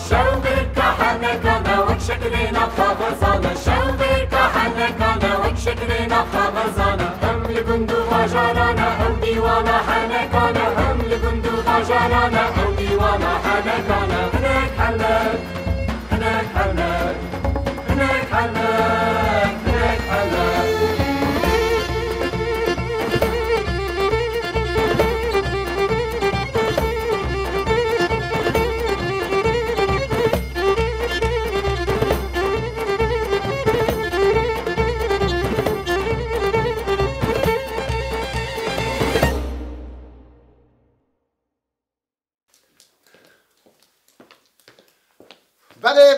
شوبك حنكنا وشكلنا خبزانا شوبك حنكنا وشكلنا خبزانا هم لبندو غجرانا هم ديوانا حنكنا هم لبندو غجرانا هم ديوانا حنكنا هناك حنك هناك حنك هناك حنك هناك حنك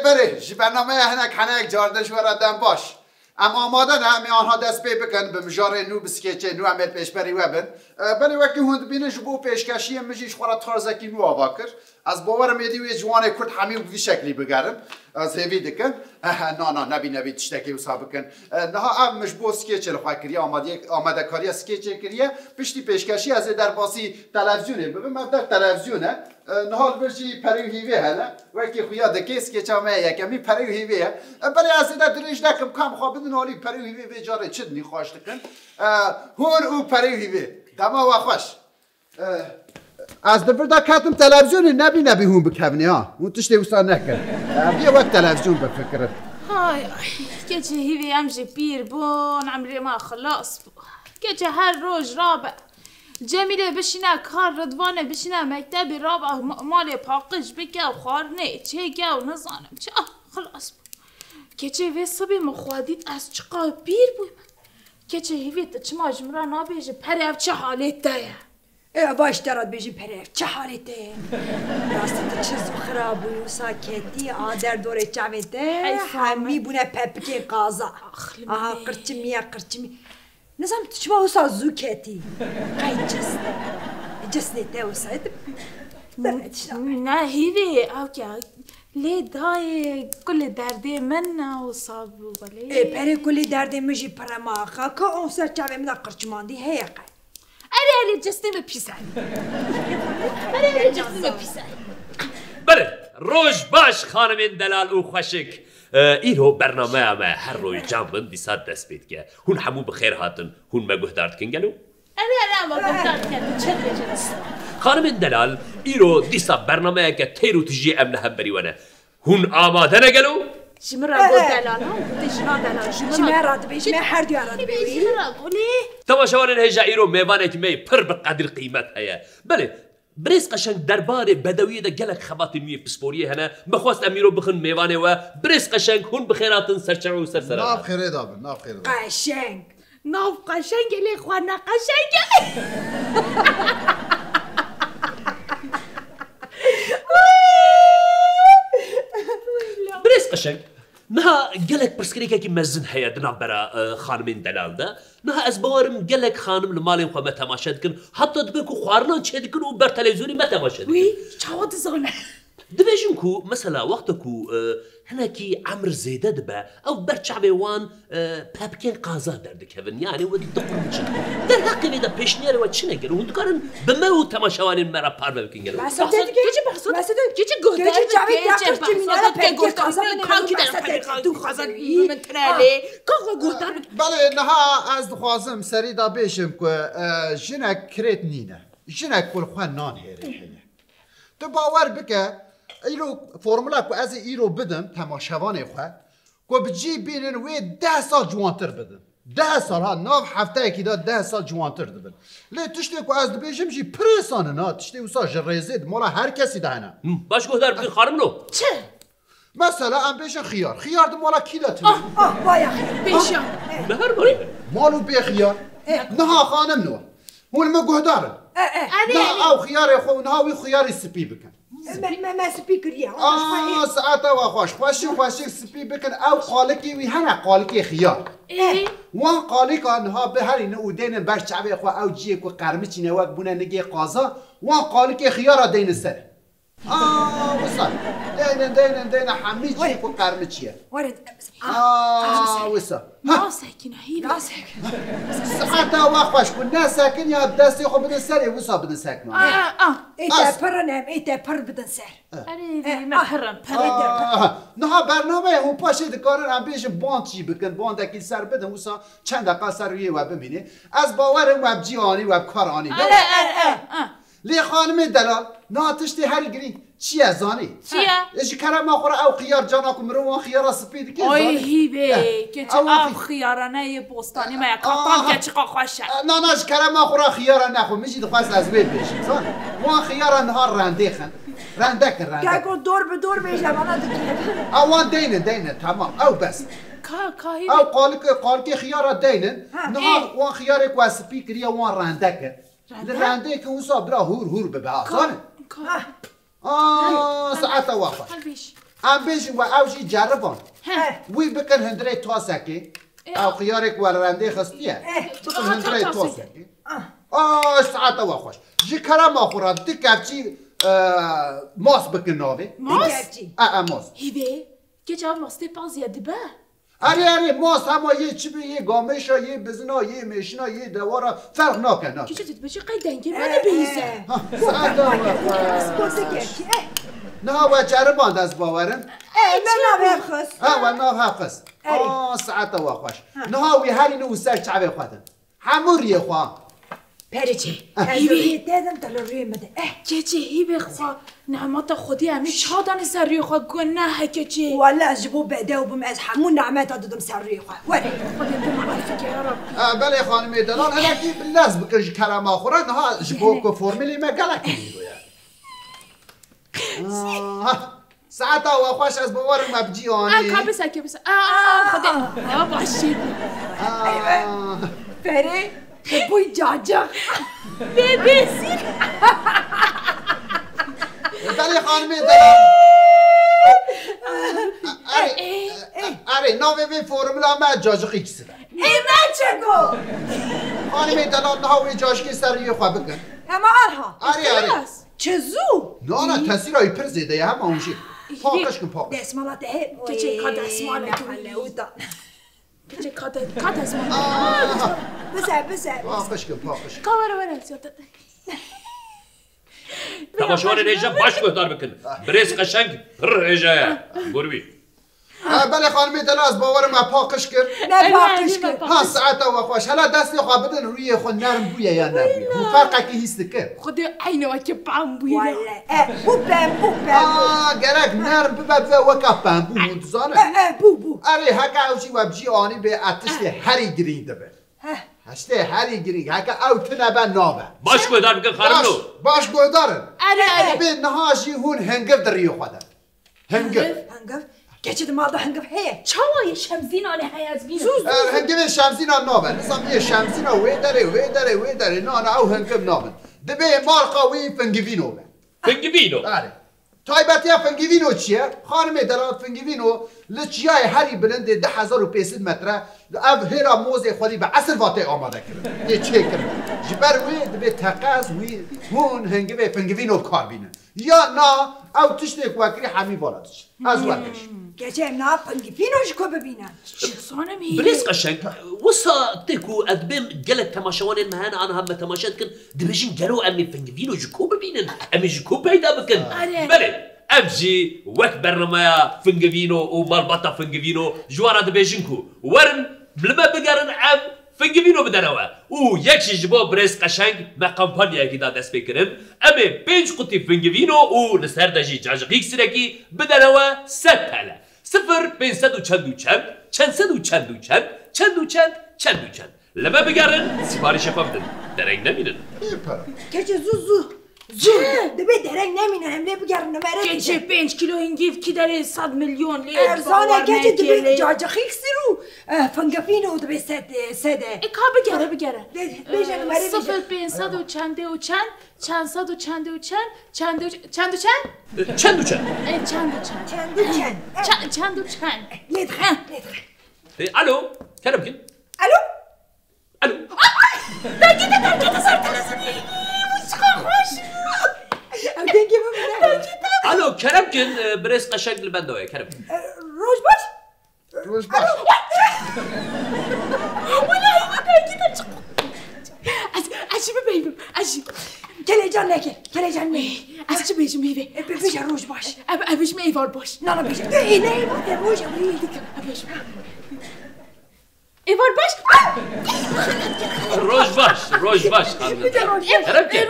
بله جی برنامه هنک هنک جاردش وردن باش اما آماده نه می آنها دست پی بکن به مجار نو بسکیچه نو عمل پیش بری وبن بله وقتی هند بینه جبو پیشکشی مجیش خورا تارزکی نو آواکر از باورم یدی و جوان کرد همین بی شکلی بگرم از هیوی دکن نه نبی تشتکی و سابقن نه ام مجبور سکیچه لخواه کریه آماده کاری سکیچه کریه پشتی پیشکشی از در باسی تلویزیونه ببین مبدر تلویزیونه نهال برشی پریو هیوی هلا وکی خویا دکیس که چامه یکمی پریو هیویه برای از در دریج نکم کم خواب بدون حالی پریو هیوی به جاره چد نیخواش دکن هون او پریو هیوی تمام و خوش از دفعه کاتم تلویزیون نبی هون بکونی ها اون تشتی وستان نکن بیا وقت تلویزیون بفکرت هاي كيتش هيفي امشي بير بون عمري ما خلاص كيتش هر روج رابع جميلة بشنا كار رضوانة بشنا مكتبي رابع مالي باقش بكا وخارني تشيكا ونظانم خلاص كيتش هيفي صبي مخواديت از چقا بير بوي كيتش هيفي تچما جمرا نابيجي پريف چه حالت دايا باش دراد بيجي پريف چه حالت دايا راستت چیز خرابوي و ساكتي آدر دوره چاوته همي بونه پپكي قازا قرچمي نظام تشما وصا زوكتي قاي جسني توسا نا هيفي اوكي ليه داي كل دردي منا وصابو ولي بري كل دردي مجي برماخا كا اون سر چاوه منا قرچماندي هي قاي اري جسني بيساني اري جسني بيساني بله روش باش خانمین دلال او خوشک ایرو برنامه همه هر روی جنبن دیساد دست بید که هون همو بخیر هاتن هون مگوه دارد کنگلو انا ما گفتم که چه بجنس خانمین دلال ایرو دیسا برنامه که تیرو تجی امنه هم بریوانه هون آماده نگلو شمرا قول دلال ها شمرا دلال شمرا دبی شمرا هر دو راد بی شمرا قولی تماشاوان هجا ایرو میوانه که می پر بقدر قیمت هیا بله بريس قشنگ درباره بدویه ده گلک خباتی نوی پسپوریه هنه بخواست امیرو بخن میوانه و بريس قشنگ هون بخیراتن سرچرو و سرسران ناف خیره دابن ناف خیره دابن قشنگ ناف قشنگ لی خوانا قشنگ بريس قشنگ نها گلک پرسکریکه که مزن هیا دنا برا خانمین دلال ده نها از باورم گلک خانم لمالیم خواه متماشد کن حتی دبکو خوارنان چه دکن و بر تلویزیونی متماشد کن وی چاوات زانه دبیجن کو مثلا وقت کو هناكي عمر زيدة دبا أو برشعبي وان بابكين قازا دردكهن يعني ودي دقرمشن در حقي ليدا بيشنيري واتشنقل وندقارن بمو تماشاوان المرا باربا بكينجل بحثات كيجي بحثات كيجي قهدار كيجي بحثات كيجي قازا كانكي در دو قازا من تنالي كاغا قهدار بله نها از دخوازم سری دا بیشم که جنک کريت نينه جنك كل خوان نان هيري تباور بك ایرو فرمولا کو از ایرو بدم تماشاوان خو کو بجی بینن و 10 سال جوانتر بدم 10 سال ها ناف هفته کی دا 10 سال جوانتر دبن لی تشتی کو از دبیجم جی پرسانه نا تشتی وسا جرزید مولا هر کسی دهنه باش گهدار بگی خانم نو چه مثلا ام بیش خيار دم مولا کی دات بایا بیشا بهر باری مالو بی خيار نها خانم نو هون ما گهدار نه او خيار خو نها وی خيار سپی بکن ما سبيكريا ساعتا واخوش خوشي سبي بكن او قالكي وي هنا قالكي خيار وان قالك انها بهرين ودين باش شعبي اخو او جيك وقرمچ نواك بونا نگي قازا وان قالكي خيار دين السنه وصل دينا حمي تشيك وقرمي تشيك ورد وصل ما ساكنة هي راسك ساعتها واخوش كنا ساكن يا بداس ياخذ بدن سري وصل بدن ساكن ايتا برنام ايتا بر بدن سر أري ما حرم نها برنامه هم پاشه دکارن هم بیش باند بکن باند اکی سر بدن وصل چند دقیقه سر روی و ببینی از باورم وب جیانی وب کارانی لی خانم دلال ناتشتی هری گرین چی ازانی؟ چیه؟ ايش كلام اخر او خيار جاناكم مروان خيار سپید كيف آی هیبه که چه آب خیارانه بستانی ما کاتان که چقا خوشه ناش كلام اخر خيار ناخو میشید خواست از بيت بيش صح وان خيار نهار رندخن رندك گاگو دور به دور بیشم انا دکیه اوان دينن تمام او بس کا او هیبه قالك خيار دينن نهار وان خيارك واسبيكري وان رندك رندك وصا برا هور ببها صح ساعتها واقف هلبيش ام بيش واوشي جربون وي بكن هندري توسكي او خيارك ورنده خستيه بكن هندري توسكي ساعتها واقف جي كلام اخر دكابچي ماس بكن نوبي ماس؟ ماس هیبه که چه ماسته پاز یاد به اري ماس هم یه چی به یه گامشا یه بزنا یه مشنا یه دوارا فرق نکنه که چه بچه قید دنگی منه بیزه ساعتها واقف نه و جربان از باورم نه بخص و نه حفظ ساعتها واقفش نه وی هری نو سر چعبه خودن حموری خواه پریچه هیبه دادم دل روی مده که چه هیبه خواه نعمت خودی همی چادان سر روی خواه گناه که چه والله از جبو بعده و بم از همون نعمت دادم سر روی خواه ولی خودی تو معرفی که یا رب بله خانم دلال انا کی بلاز بکش کرم آخوره نه جبو کو فرمولی ما گلک میگوید ساعتها واقفش از باور مبجی آنی که بس خودی باشید پری بوی جاجا ببسید بله خانم دلال اره نامه به فرمولا ما جاجقی کسی ای من چه گو خانم دلال نه وی جاجقی سر روی خواه بکن اما آنها اره چه زو نه تاثیرای پر زیده هم اونشی پاکش کن پاکش دسمالاته که چه کاد اسماله که چه کاد اسماله بسه پاکش کن کامرا زیادت تماشاوان رژه باش گهدار بکن برز قشنگ پر رژه بروی بله خانم دل از باور ما پاکش کرد نه پاکش کرد ها ساعتا و خوش حالا دستی خواه بدن روی خود نرم بویه یا نبویه و فرقه که هیست که خودی عینه وکه پام بویه بو گرک نرم ببه وکا پنبو مدزانه بو اره هکا اوشی و بجی آنی به اتشت هری گرینده به هشته هری گرینگ هکا او تنبه نابه باش گهدار بکن خانم نو باش گودارن اره به نهاشی هون هنگف در ریو خودن هنگف گچه دماغ هنگف هیه چاوای شمزین آنه های از بینه هنگف شمزین آن نابن نظام یه شمزین آن وی داره نه او هنگف نابن دبه مارقا وی فنگوینو به فنگوینو آره تایبتی فنگوینو چیه؟ خانم دلال فنگوینو لچیای هری بلنده 10,500 متره او هیرا موز خودی به اصل واته آماده کرد یه چه کرد جبر وی دبه تقاز وی هون هنگوه فنگوینو کار بینه یا نه او تشتی کوکری همی بالاتش از وقتش گچه نه فنگوینوش کو ببینن شخصانم هی برز قشنگ وصا تکو ادبم گلک تماشاوان مهان آنها هم تماشات کن دبیجین گلو امی فنگوینو جکو ببینن امی جکو پیدا بکن بله ابجي وقت برنامه فنجفينو ومالبطة فنجفينو جوارا دبيجنكو ورن لما بقارن عام فنجفينو بدنوا ويكشي جبو بريس قشنگ ما كامبانيا كده دست بكرن امي بينج قطي فنجفينو ونسهر داجي جاجقيك سركي بدنوا 100 تالا 0 لما بقارن سفارش فهمتن درنگ نمينن گچه زو دبی درنگ نمینه همه بگرن نمره گچه 5 کیلو هنگیف کی داره 100 میلیون لیر ارزانه گچه دبی جاجقیک سیرو فنگفینو دبی سده اکا بگره بیشه نمره 0500 و چنده و چند صد و چنده و چند لیدخه الو كلام كن الو درگیده سر تلسونی موسیقا خوش او دنگی ببینه الو کرم کن برس قشنگ لبندوه کرم روش باش روش باش عجیب بیبم عجیب کلیجان نکه کلیجان نکه از چی بیشم هیوه بیشه روش باش ابیشم ایوار باش نه بیشه نه ایوار روش ابیشم ایوار باش روش باش کرم کن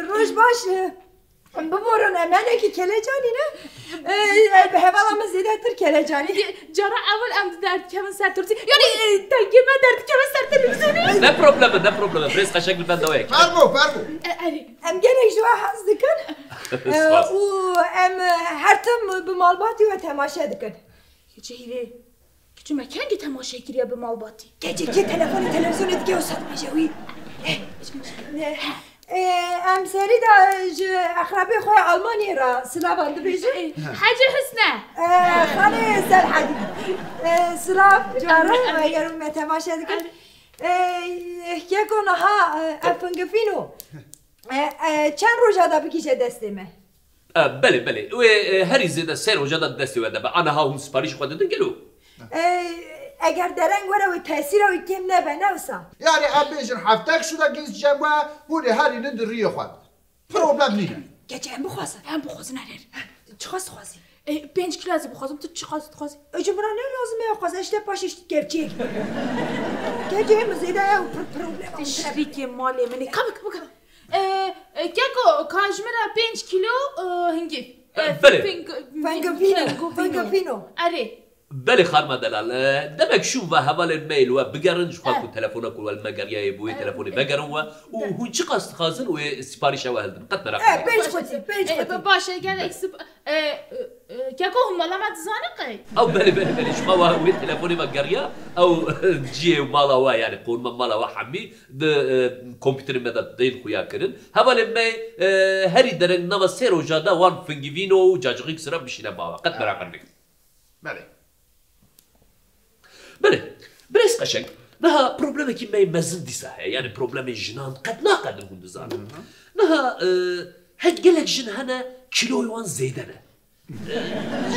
روش باش ببورن منه که کلیجانی نه به حوالا من زیده تر کلیجانی جارا اول ام درد کمن سر ترسی یعنی تنگی من درد کمن سر تلویزیونی نه پروبلم برس قشنگ لبندوه فرمو ام گنه جوا حز دکن و ام هر تم به مالباتی و تماشا دکن چه هیوه که مکان که تماشا گیریه به مالباتی که تلویزیون دیگه و صد میجوی ام سری دا اخرابی خوی آلمانی را سلام بیجی حاجه حسنه خانه سرحدی سلام جاره اگر تماشا دکن که کنه ها افنگفینو چند روزا دا بکیشه دستیمه بله و هری زیده 3 روزا دا دستی وده به آنها هم سپاریش خود دادن گلو اگر درنگ وره و تاثیر و کم نبه نوسا یعنی ام بیشن هفتک شده گیز جمعه هونه هری ند ریه خود پروبلم نیه گچه ام بخواست نریر چه خواست خواستی؟ 5 کیلو از بخواستم تو چه خواست خواستی؟ اجبرا نه لازمه خواست اشته پاشش گرچیک گچه ام زیده پروبلم شریک مالی منی کم کیکو کاجمرا 5 کیلو هنگی فنگفینو اره بله خانم دلال دمك شوف هوال الميل وبقرنج خاكو تلفونك والمقرية بوي تلفوني بقرن وهون شي قصد خازن وسباريش واهل قد مراقب بيج خوتي باشا قال اكسب كاكو هم ما تزانقي او بله شو هو تلفوني مقرية او جي مالا وا يعني قول مالا وا حمي د كمبيوتر مدى دين خويا كرن هوال المي هري درن نما سيرو جادا وان فنجيفينو جاجغيك سرا بشينا باوا قد مراقبك بريس قشنگ نها بروبلم کی می مزن دیسه يعني بروبلم جنان قد لا قدر هون دزانم نها هتقلك جن هنا كيلو يوان زيدنا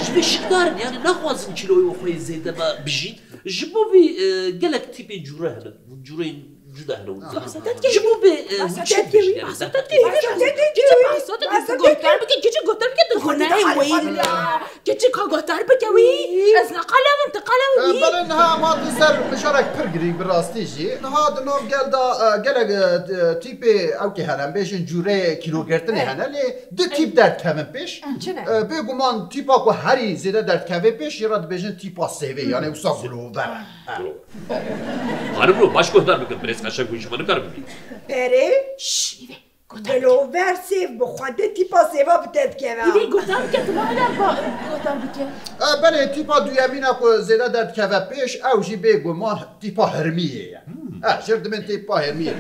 جبش دارن يعني نخوازن كيلو يوان زيدنا بجيت جبو بي قلك تيبي جوره هنا جورين جدا هنا جبو بي بله نها ما تسر مشارك برگری براستی جی نها دنام گلگ تیپ او که هنم بیشن جوره کیلو گرتنی هنه لی دو تیپ درد کمن پیش بگو من تیپا که هری زیده درد کمن پیش یراد بیشن تیپا سیوه یعنی اوسا گلو بره خانم رو باش گفتار بکن برس قشنگ کنی شما نکار ببین بره؟ شیوه گلوور سیف بخواده تیپا سیوا بتد که ایوی گفتم که تو مادر گفتم بکن بله تیپا دویمینه که زیده درد کمن پیش او جی بگو من تیپا هرمیه شرد من تیپا هرمیه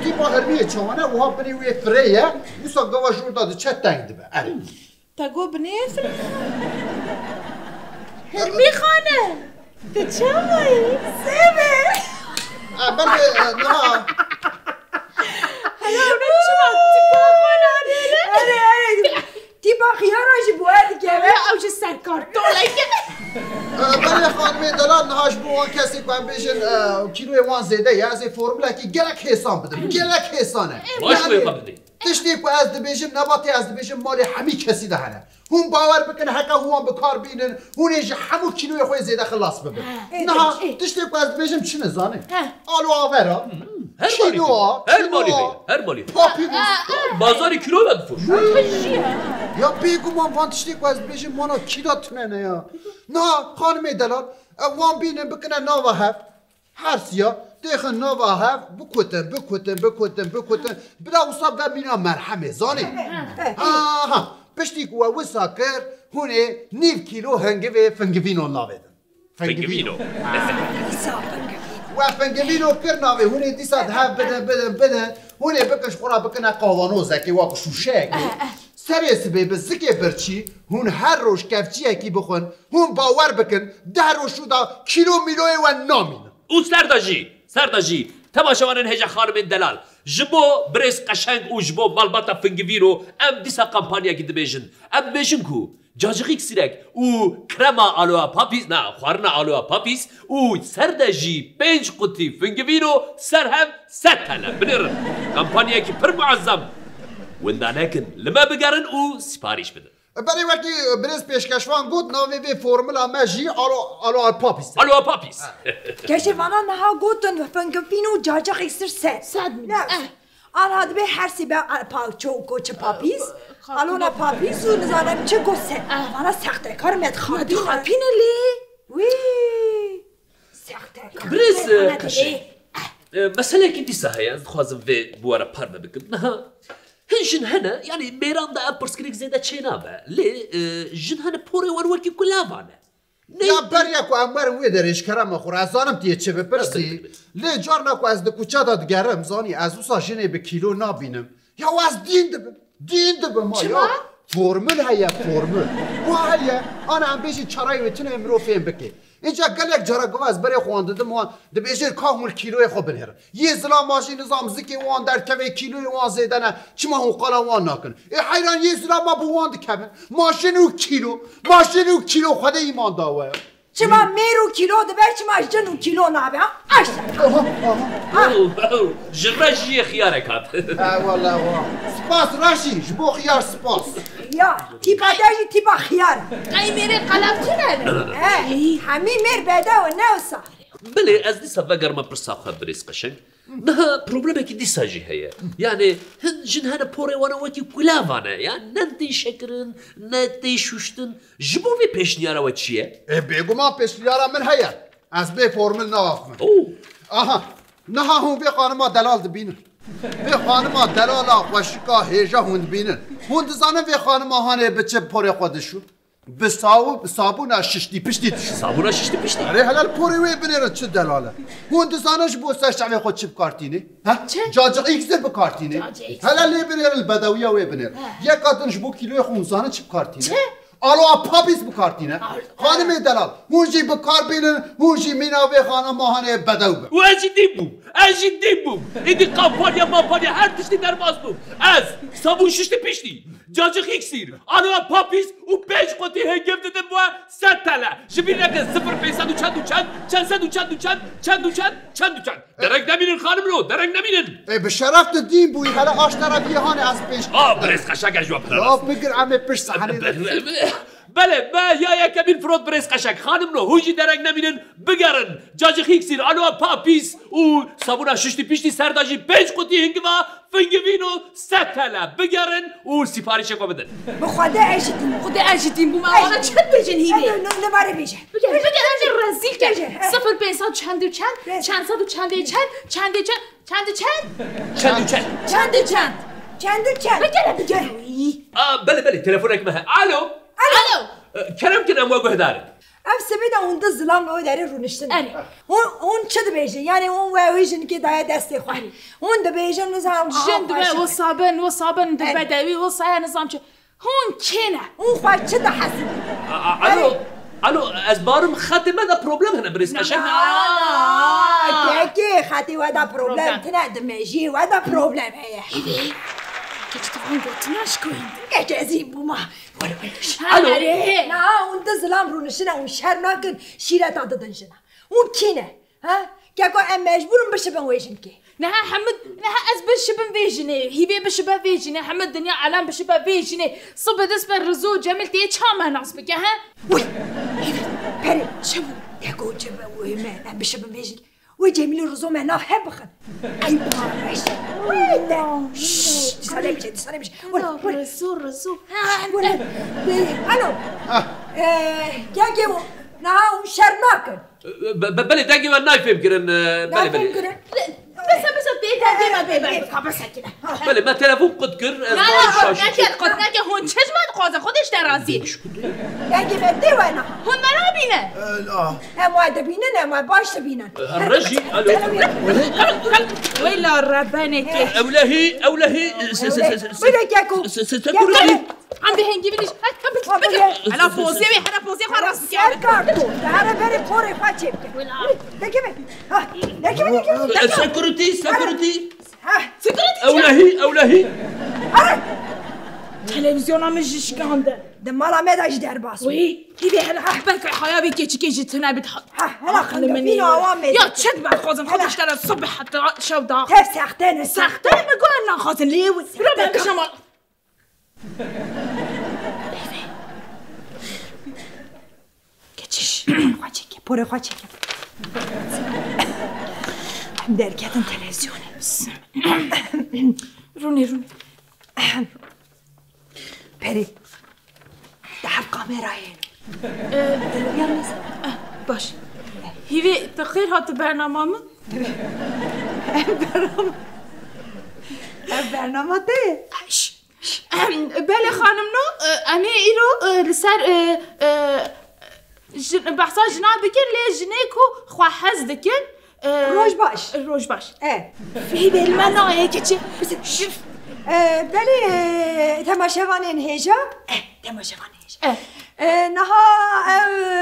تیپا هرمیه چونه وها بنی وی فریه اوسا گوا جور داده چه تنگ دبه تگو بنیف هرمی خانه تو چه مایی؟ سیبه بله نه تیپا خیاراشی باید که او چه سرکار دوله که بله خانمی دلال نهاش بوان کسی کنم بیشن کیلوی وان زیده یا از فرموله که گلک حسان بدم گلک حسانه باش بوی بدی تشتی که از دبیشم نباتی از دبیشم مالی همی کسی دهنه هم باور بکن حقا هوان بکار بینن هونیش همو کیلوی خوی زیده خلاص ببین نه تشتی که از دبیشم چی نزانه آلو آورا هر مالی پاپی بازاری کیلو بدفوش یا بگو من وان تشتی که از دبیشم مانا کی داتونه نه یا نه خانمی دلال وان بینن بکنه ناوا هفت هر سیا دیخ ناوا هفت بکوتن بدا وصاب در مینا مرحمه زانه پشتی که وسا کر هونه 9 کیلو هنگوی فنگوینو ناویدن فنگوینو و فنگوینو کر ناوی هونه دیساد هف بدن هونه بکش خورا بکنه قوانوزه که واقع شوشه سری سبه به زکه برچی هون هر روش کفچیه کی بخون هون باور بکن 10 روش شده کیلو میلوی و نامین او سرداجی تماشاوانن هجا خانم دلال جبو بريس قشنگ و جبو مالباتا فنگویرو ام دیسا کمپانیا کی دبیجن ام بیجن کو جاجقی سیرک او کرما آلوها پاپیس نه خوارنا آلوها پاپیس او سردجی 5 قطی فنگویرو سر هم 100 تله بنرن کمپانیا کی پر معظم وندانکن لما بگرن او سپاریش بدن بری وقتی برز پیشکشوان گود ناوی وی فرمولا مجی آلو پاپیس آلوها پاپیس کشوانا نها گوتن فنگفینو جاجق اکسر سد نه آنها دبی هر سی به چوکو چه پاپیس آلونا پاپیس و نزانم چه گوسه وانا سخته کار مد خاپینه لی وی سخته کار برز قشنگ مسئله کی دیسا هیا خوازم وی بوارا پر بکم نه هنجن هنا يعني ميران دا برسكريك زيدا تشينابا لي جن هنا بوري وروكي كلافانا یا بریا کو امر وی درش کرم خراسانم تیه چه بپرسی لی جارنا کو از دکوچا داد گرم زانی از اوسا جنه به کیلو نابینم یا از دین دبم ما یا فرمول هیا فرمول و هیا انا ام بیشی چرای وتن امرو فهم بکی اینجا گلک جرا گواز برای خواندم وان دبیجر کامل کیلوی خو بنهر یه زلا ماشین نظام زکی وان در کوی کیلوی وان زیدنه چما هون قلا وان نکن ای حیران یه زلا ما بو وان دکبه ماشین و کیلو خود ایمان داوه چما میرو کیلو دبر چما جنو کیلو نابه جرمش یه خیاره کات والله سپاس راشی جبو خیار سپاس یا تیپا داشی تیپا خیار ای میره قلبتونه همی میر بده و نوسا بله از دیسا وگر ما برساخه بریس قشنگ نه پروبلمه که دیسا جی هیا یعنی هن جن هنه پوره وانا وکی کلافانه یعنی ننتی شکرن ننتی شوشتن جبو وی پیشنیاره و چیه؟ بگو ما پیشنیاره من هیا از به فرمول نوافم آها نه هون به خانما دلال دبینن به خانما دلال آقوشکا هیجا هوند بینن هوند زانه به خانما هانه بچه پوره خودشون به صابون ششتی پشتی صابون ششتی پشتی آره حلال پوری وی بنیره چه دلاله هوند زانش بوسش علی خود چه بکارتینه ها جاجق ایکسر بکارتینه حلال لی بنیره البدویه وی بنیره یک کاتنش بو کیلوی خونزانه چه بکارتینه آلو پاپیس بکارتینه خانم دلال هونجی بکار بینن هونجی میناوی خانم ماهانه بدو به و اجی دیبوم ایدی قاپانیا ماپانیا هر تشتی در باز بوم از صابون ششتی پشتی جاجق ایکسیر آلو پاپیس و 5 قطی هنگم دادم با 100 تله جبیر نکن 0 چند درک نمینن خانم رو درک نمینن به شرف دین بوی حالا آشترا بیهانه از پیش برس قشنگ اجوا پرا بگر عمه پیش صحنه بله ما یا کبیر فرود برس قشنگ خانم رو هوجی درک نمینن بگرن جاجق ایکسیر آلو پاپیس و صابون ششتی پشتی سرداجی 5 قطی هنگما فنگوینو 100 تله بگرن و سفارش کو بدن بخوده اجتیم بوم آقا چند بجن هیوی نماره بیشه بگرد رزیل کرد 0 چند بله تلفونك معها الو كلام كنا مواجه دارك اف سبيدا اوندا زلام او داره رونشتن اون چه دبیجه یعنی اون وایژن که دای دستی خواری اون دبیجه نظام جند و صابن دبدوی و صای نظام چه هون کنه اون خواه چه ده حسن الو از بارم خاتمه دا پروبلم هنا بريس قشنگ كي خاتي ودا بروبلم تناد ماشي ودا بروبلم هي كنت تبغون قلتناش كوين كجازين بوما الو نا وانت زلام رونشنا ونشهر ناكن شيرة تعددنشنا وكينا ها كاكو ام مجبورن بشبن ويجنكي نها حمد نها از بشبن فيجني هيبي بشبن فيجني حمد دنيا علام بشبن فيجني صب دسبر رزو جميل تي چاما نصبك ها وي بري شبو كاكو جبن ويمان ام بشبن فيجني وجميل رزو ما ناف هبخن اي باش ويدا سلامش رزو الو كاكي نا وشرناكن بله دقي والنايف يمكن بله بس بيتا بس كده بله ما تلفون قد كر قد نكه هون چشمت قاضي خودش درازي دقي بدي وانا هون مرا بينه لا اما دبينن اما باش تبينن الرجي ويلا ربانك اولهي بدك ياكو عم بهنگی بلیش حالا پوزی وی حالا پوزی خلاص سر کارتو داره بری پوری خواه چی بکن لکی بی سکروتی اولهی تلویزیون هم شکانده ده مالا میداش در باس وی هیوی هلا بلکه حیابی که تنه بتح هلا خلفین آوام میده یا چد بعد خوزن خودش در صبح حتی شو داخل تف سختن سخته بگو نه خوزن لیوی برو بکشم کچش خواه چکه پوری خواه چکه هم درکتن تلویزیونه رونی پری دهب کامرای باش هیوی تخیر هات برنامه من برنامه ده بله خانم نو امی ایرو لسر بحثا جناب بکن لی جنیکو خواه حز دکن روش باش فی بالمنایه که چه بله تماشاوانین هیجا نها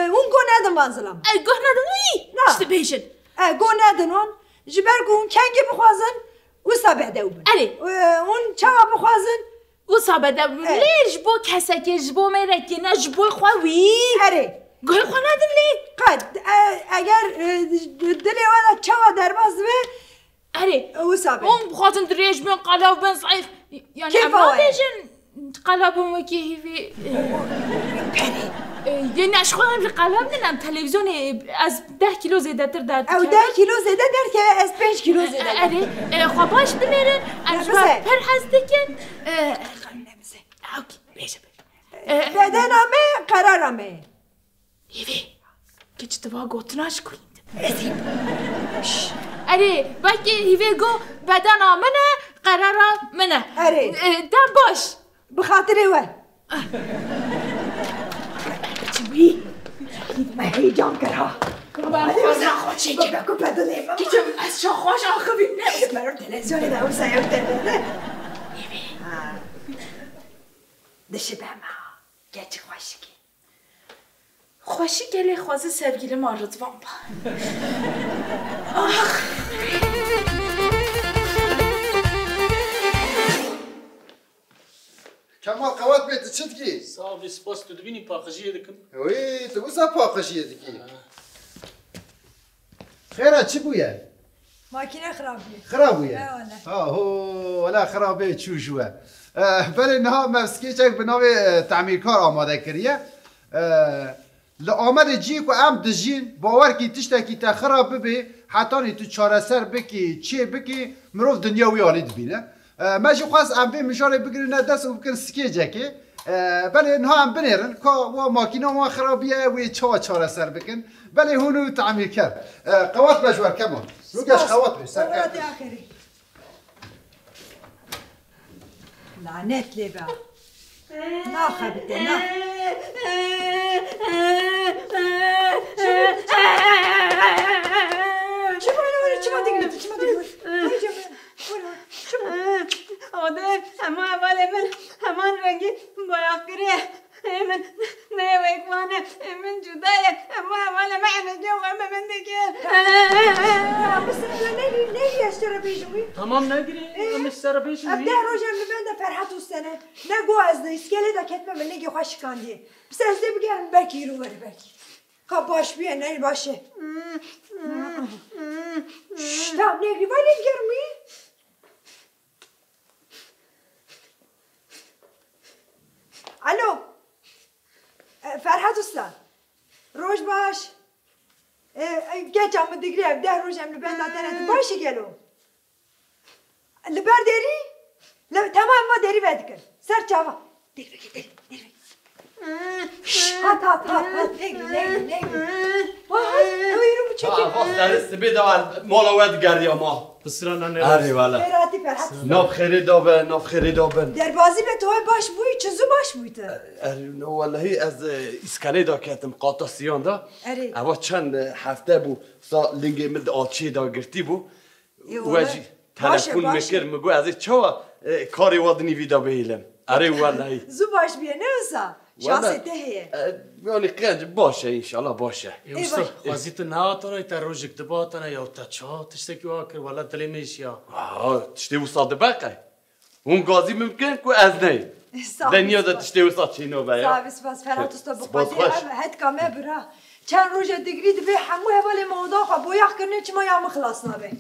اون گو ندن بانزلم گوه ندن وی نه بیشن گو ندن اون جبرگو اون کنگی بخوازن و سابده بون اون چاوا بخوازن و سابده بون لیش بو کسکه جبو میرکی نه جبو خواهی گوه خواه ندن لی قد اگر دلی والا چاوا در باز به و سابده اون بخواتن دریج بین قلاب بین صعیف یعنی اما بیشن قلابم وکی هیوی یعنی اشخواهم که قلاب ننم تلویزیون از 10 کیلو زیده تر در او 10 کیلو زیده در که از 5 کیلو زیده خواه باش دمیرن اشخواه پر هسته کن نمیزه اوکی بیشه بدنامه قرارامه هیوی که چه دوا گوتناش کنید بلکه هیوی گو بدنامه قرارا منه دم باش بخاطر و چوی ما هیجان کرها خوشی که بگو بدونه که از شا خوش آخوی نه مرور تلویزیونی دا اون سایب تلویزیونه دشه به ما گچه خوشی گلی خوازه سبگیل ما رضوان با كمال قوات بيت تشتكي صافي سباس تدبيني باقجيه دكم وي توسا باقجيه دكي خيرات شو بويا ماكينه خرابيه هو ولا خرابيه شو جوا بل انها مسكيتك بناوي تعمير كار آماده كريه لآمد جيك وام دجين باور كي تشتكي تا خراب ببي حتى تو چارەسەر بكي چي بكي مروف دنيا ويالي دبينه ماشي خاص ام بي مشاري بگرينه دست وبكن سكيجكي بله انها ام بنيرن كا و ماكينه ما خرابيه و چارەسەر بكن بله هونو تعمير كر قوات بجوار كمان روكاش قوات بي سر قوات اخري لعنت لي بقى ما خبتنا اما اول من همان رنگی باید من نویکوانه من جدایه اما اول معنا جو اما من دیگر بس نگی اشترا بیشوی تمام نگیری اشترا بیشوی ابدا روزم لبنده فرحت وستنه نگو از اسکله دا کتمه من نگی خوش کاندی بس از دی بگن بکی رو بری بکی که باش بیه نه باشه شتاب نگی ولی گرمی الو فرحت استاد روش باش گچم دیگری ده روزم لبند دادن باشی گلو لبر داری تمام ما داری بدکن سر چاوا دری هات نگی وای ویرو بچکی درست بیدار مالا ود گردی ما بسرنا نه آره والا خیراتی فرحت ناف خیری دابن در بازی به توی باش بوی چزو باش بوی تو نه والله از اسکله دا کتم قاطاسیان دا اما چند هفته بو سا لنگ مد آچی دا گرتی بو واجی تلفن میکر مگو از چوا کاری وادنی ویدا بیلم اره والله زو باش بیه نوسا شانسته هیه يعني قنج باشه ان شاء الله باشه يوسف خازيت نهاتنا يتروج كتباتنا يا تشا تشتكي واكر ولا تلميش يا تشتي وصاد بقى هم قاضي ممكن كو ازني دنيا دا تشتي وصاد شنو بقى سابس بس فرات است بخوادی هد کامه برا چند روز دیگری دبی همو حواله موضوع خو بو یخ کنه چما یا مخلص نبه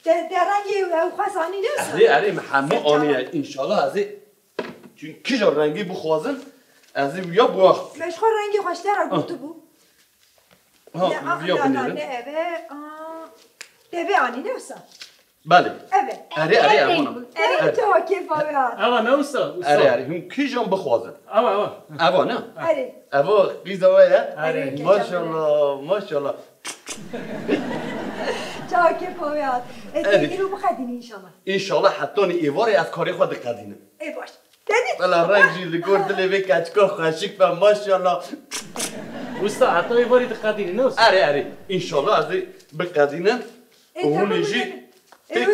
درنگی او خاصانی نوسا اره محمد آنیه ان شاء الله ازی چون کجا رنگی بخوازن ازی یا بوخت مش خو رنگی خوشتر گوتو بو بیا بنیرم نه دبی آنی نوسا بله evet اره امانم evet تو کیف آباد اوا نوسا اره هم کجا بخوازن اوا نه اره اوا قیزا ویا اره ماشاءالله تو کیف آباد دیگه رو بخدین ان شاء الله حتی ایواری از کاری خود قدینه ای باش دیدی بلا رنگی لگور دلی به کچکا خشک و ماشاءالله وستا حتى يباري تقاديني نوس اره ان شاء الله از بقدینه اون يجي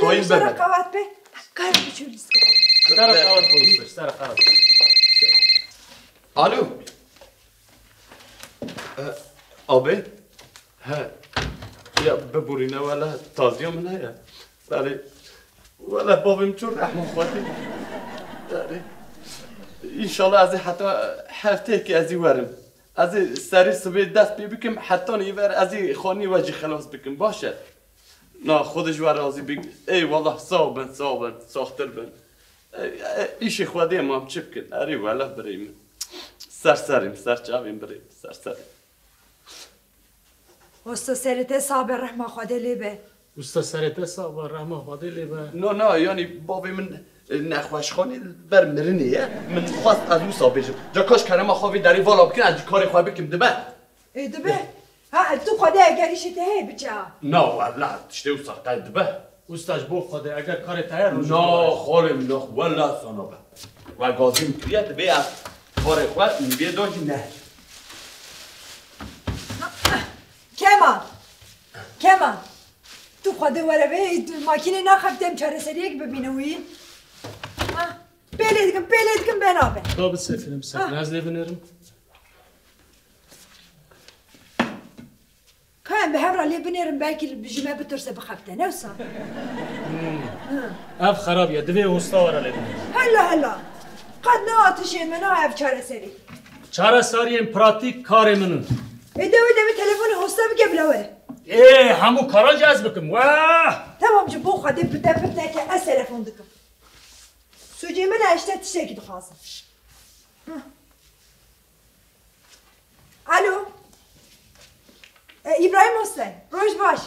قايم ببن قوات به کار بچولیس اشترى قوات بوستر اشترى قوات الو آبی ها یا ببورینه ولا تازیه منه یا بله ولا بابیم چون رحمه خواهدی بله انشالله از حتی هفته که ازی ورم از سری صبح دست بکم حتی نیور از خانی وجه خلاص بکم باشه نه خودش ور ازی بگ ای والله صابن ساختر بن ایش خودی ما هم چه بکن اری والله بریم سرسریم سرچاویم بریم سرسریم وسط سرته صابر رحمه خواده لیبه وسط سرته صابر رحمه خواده لیبه نه یعنی بابی من نخوش خانی بر مرنیه من خواست از او صابجم جا کاش کرم خواهی داری والا بکن از کاری خواهی بکم دبه دبه ها تو خواده اگریش تهی بچه نه والله تشتی او ساقه دبه استاج بو خواده اگر کار تایر رو نه خورم نه والله سانابه و گازیم تویه دبه از کار خواهد میبیه داشتی نه کمان تو خواده وره به ماکینه نخفتم چاره سری یک ببینه وی بلیدکم بنابه طب سفرم از لیبنرم كان بهبر عليه بنيرم باكي بجمع بترسى بخبته نوسا اف خراب يا دبي وستور عليه هلا قد ناتشي منها اف چاره سري چاره ساري ام براتيك كار منن ادوي تليفوني هوستا بقبله ايه همو كارا جذبكم واه تمام جبو خدي بدفتك اس تليفون دكم سوجي من اشتت شيء كده خاصه الو ابراهيم حسين روش باش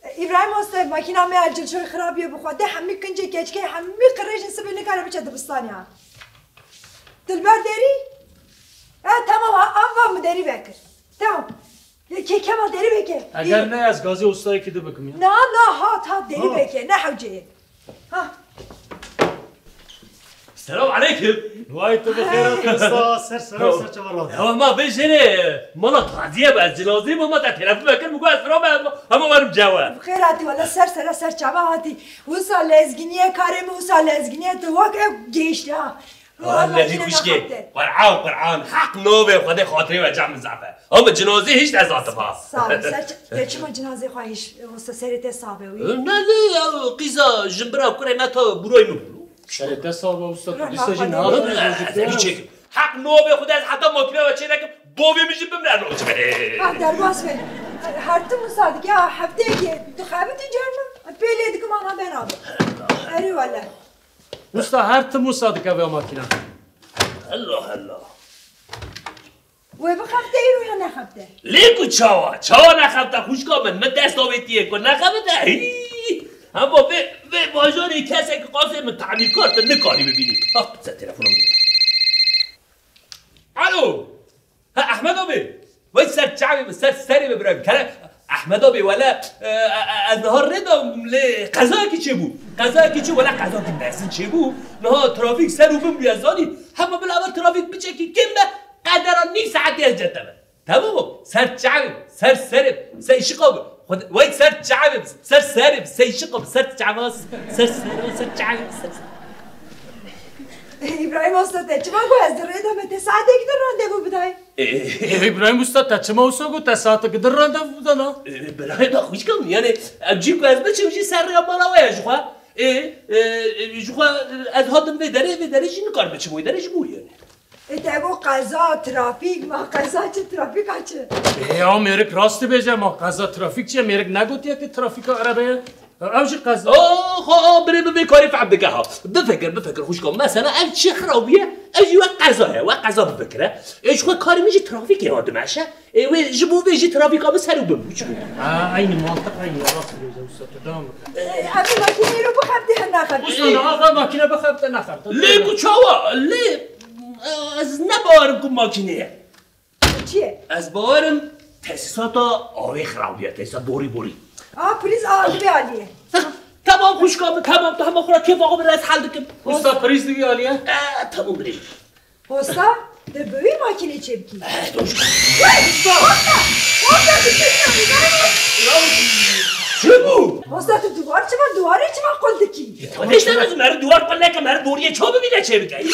ابراهيم حسين ماكينه مي اجل شوي خرابيه بخوده حمي كنجي كيچكي حمي قريش نسبي لك انا بچه دبستاني ها دلبر داري تمام افا مداري بكر تمام كي كما داري بكر اگر نه از گازی استای کده بکم نه ها داري بكر نه حوجه ها السلام عليكم وايت بخيرات استاذ سر چمرات هو ما بيجري مالا تعزيه بعد جنازه ما تا تلفون بكن مگو اسرا اما برم جواب بخيراتي ولا سر چمراتي وصل لازگینیه کارم وصل لازگینیه تو واقع گیشته والله كشكي قرعان حق نوبه خدي خاطري وجع من زعفه اما جنازه هيش ذات با صعب چما جنازه خواهش وسط سرت صابوي نه قيزا جنبرا كريماتا بروي نو سرت صاب استاد لسه نه حق نوبه خدي حتى مطلع وچينك بوبي ميجي بمرن وجبه در باس به هر تو مصادقه هفته که تو خابت جرم پیلیدکم انا بنام اری والله استا هر تو مصادقه به ماکینا الله و بخفته ای رو یا نخفته لیکو چاوا نخفته خوشگاه من دست آویتیه کن نخفته اما به باجاری کسی که قاسم تعمیر کارت نکاری ببینی سر تلفونم الو احمد آبی وای سر چعبی سری ببرم کنه احمد آبی ولا از نهار ردم قضا کی چه بود ولا قضا کی درسین چه بود نه ترافیک سر رو بم بیازانی همه بالاول ترافیک بچه کی کم قدران نیم ساعتی از جدمه تمام سر چعبی سر شقاب خود وای سر چعبی سر شقاب سر چعباس سر چعبی ابراهیم استاد چما گو از دره دمت ساعت یک در راندوو بدای ابراهیم استاد تا چما وسوگو تا ساعت قدر راندوو بدانا برای دا خوش کم یعنی امجی کو از بچه میشه سر یا مالا ویا جخوا جخوا از هاتم به دره جین کار بچه موی دره جموی یعنی تگو قضا ترافیک ما قضا چه ترافیک چه یا میرک راست بیجه ما قضا ترافیک چیه میرک نگوتیه که ترافیک عربه اوش قضا بري بكاري في عبدك ها بفكر خوشكم مثلا اف شي خرابيه اجي وقزاه وقزا بفكره ايش خو كاري ميجي ترافيك يهاد ماشي جيبو بيجي ترافيك ابو سرو بموش عين منطق عين راس بيجه استاد دام ابي ماكينه رو بخبته نخبت استاد هذا ماكينه بخبته نخبت ليه كوچاوا ليه از نبارم ماكينه چیه از بارم تاسيسات اوي خرابيه تاسيسات بوري پلیز عالیه عالیه تمام خوشكم تمام خورا كيف اقوم راس حل دكم استاد پلیز دیگه عالیه تمام بري استاد در بوی ماکینه چه بکی استاد تو دوار چما قلده کی تو دیش نمیدونی مرد دوار قلده که مرد دوریه چا ببینه چه بگی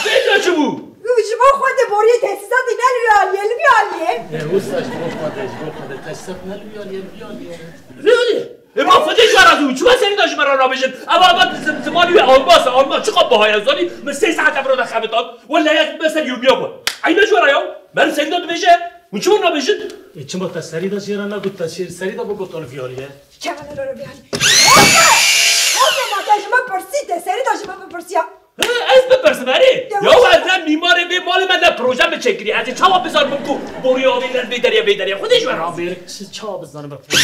بیدra چه بو شما خود بوری تحسیزات نلویالیه استاد شما خود تحسیزات نلویالیه ما فدیش برازو چوه سری داشت مرا را بشن اما زمانی آلمان چقدر باهای ازانی من 3 ساعت افراد خبتان ولا یک مثل یومیا بود این جورا یا من سری داد بشه اون چون را بشن چما تا سری داشت یرا نگفت سری دا بگفت آلفیالیه چه من را بیاری ما شما پرسیده سری داشت ما بپرسیا از بپرسم اره یا وزن میماره به مال من پروژه بچکری از چاوا بزار بکو بوری آبی از بیدریه خودش برا بیرک چا بزنه بپرسم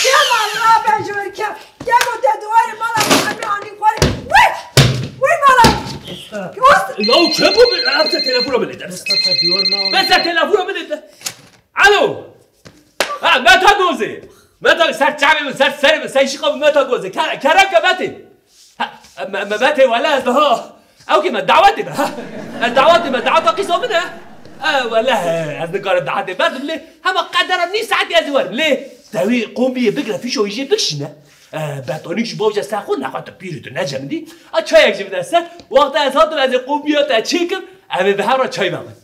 چه من را بجور که یه گوته دوار مالا همه آنی خواره وی مالا یا چه بود افت تلفون رو بلیده بسر تلفون رو بلیده الو متا گوزه متا سر چعبه سر سیشی خواب متا گوزه کرم که بته بته ولا ها او كما دعوتي ما دعوت قيسو منها ولا از نگار دعوت بعد ليه هم قدر ني ساعت يا زوار ليه تاوي قوم بيه بقرا في شو يجي بكشنا باتونيش بوجا ساخون نخوات بيرو نجم دي چای یک جبده سر وقت از هاتون از قوم بيه تا چيكم امي به را چای مامن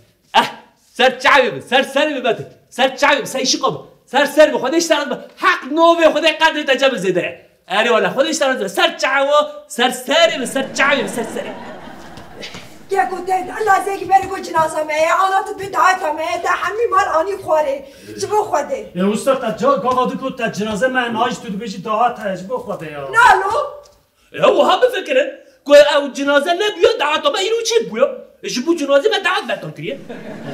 سر چعبي سر بده سر چعبي سيشي قوم سر به خودش سر حق نو به خود قدر تجب زده اری والا خودش سر چعوا سر چعبي سر که گوته لازه که بری گو جنازه میه آنات بدایت میه تا همین مال آنی خواره جبو خوده یا استاد تا جا گاهادو که تا جنازه من ناش تو بشی دعات هش جبو خوده یا نالو یا و ها بفکرن که او جنازه نبیاد دعات ما اینو چی بویا جبو جنازه من دعات بتون کریه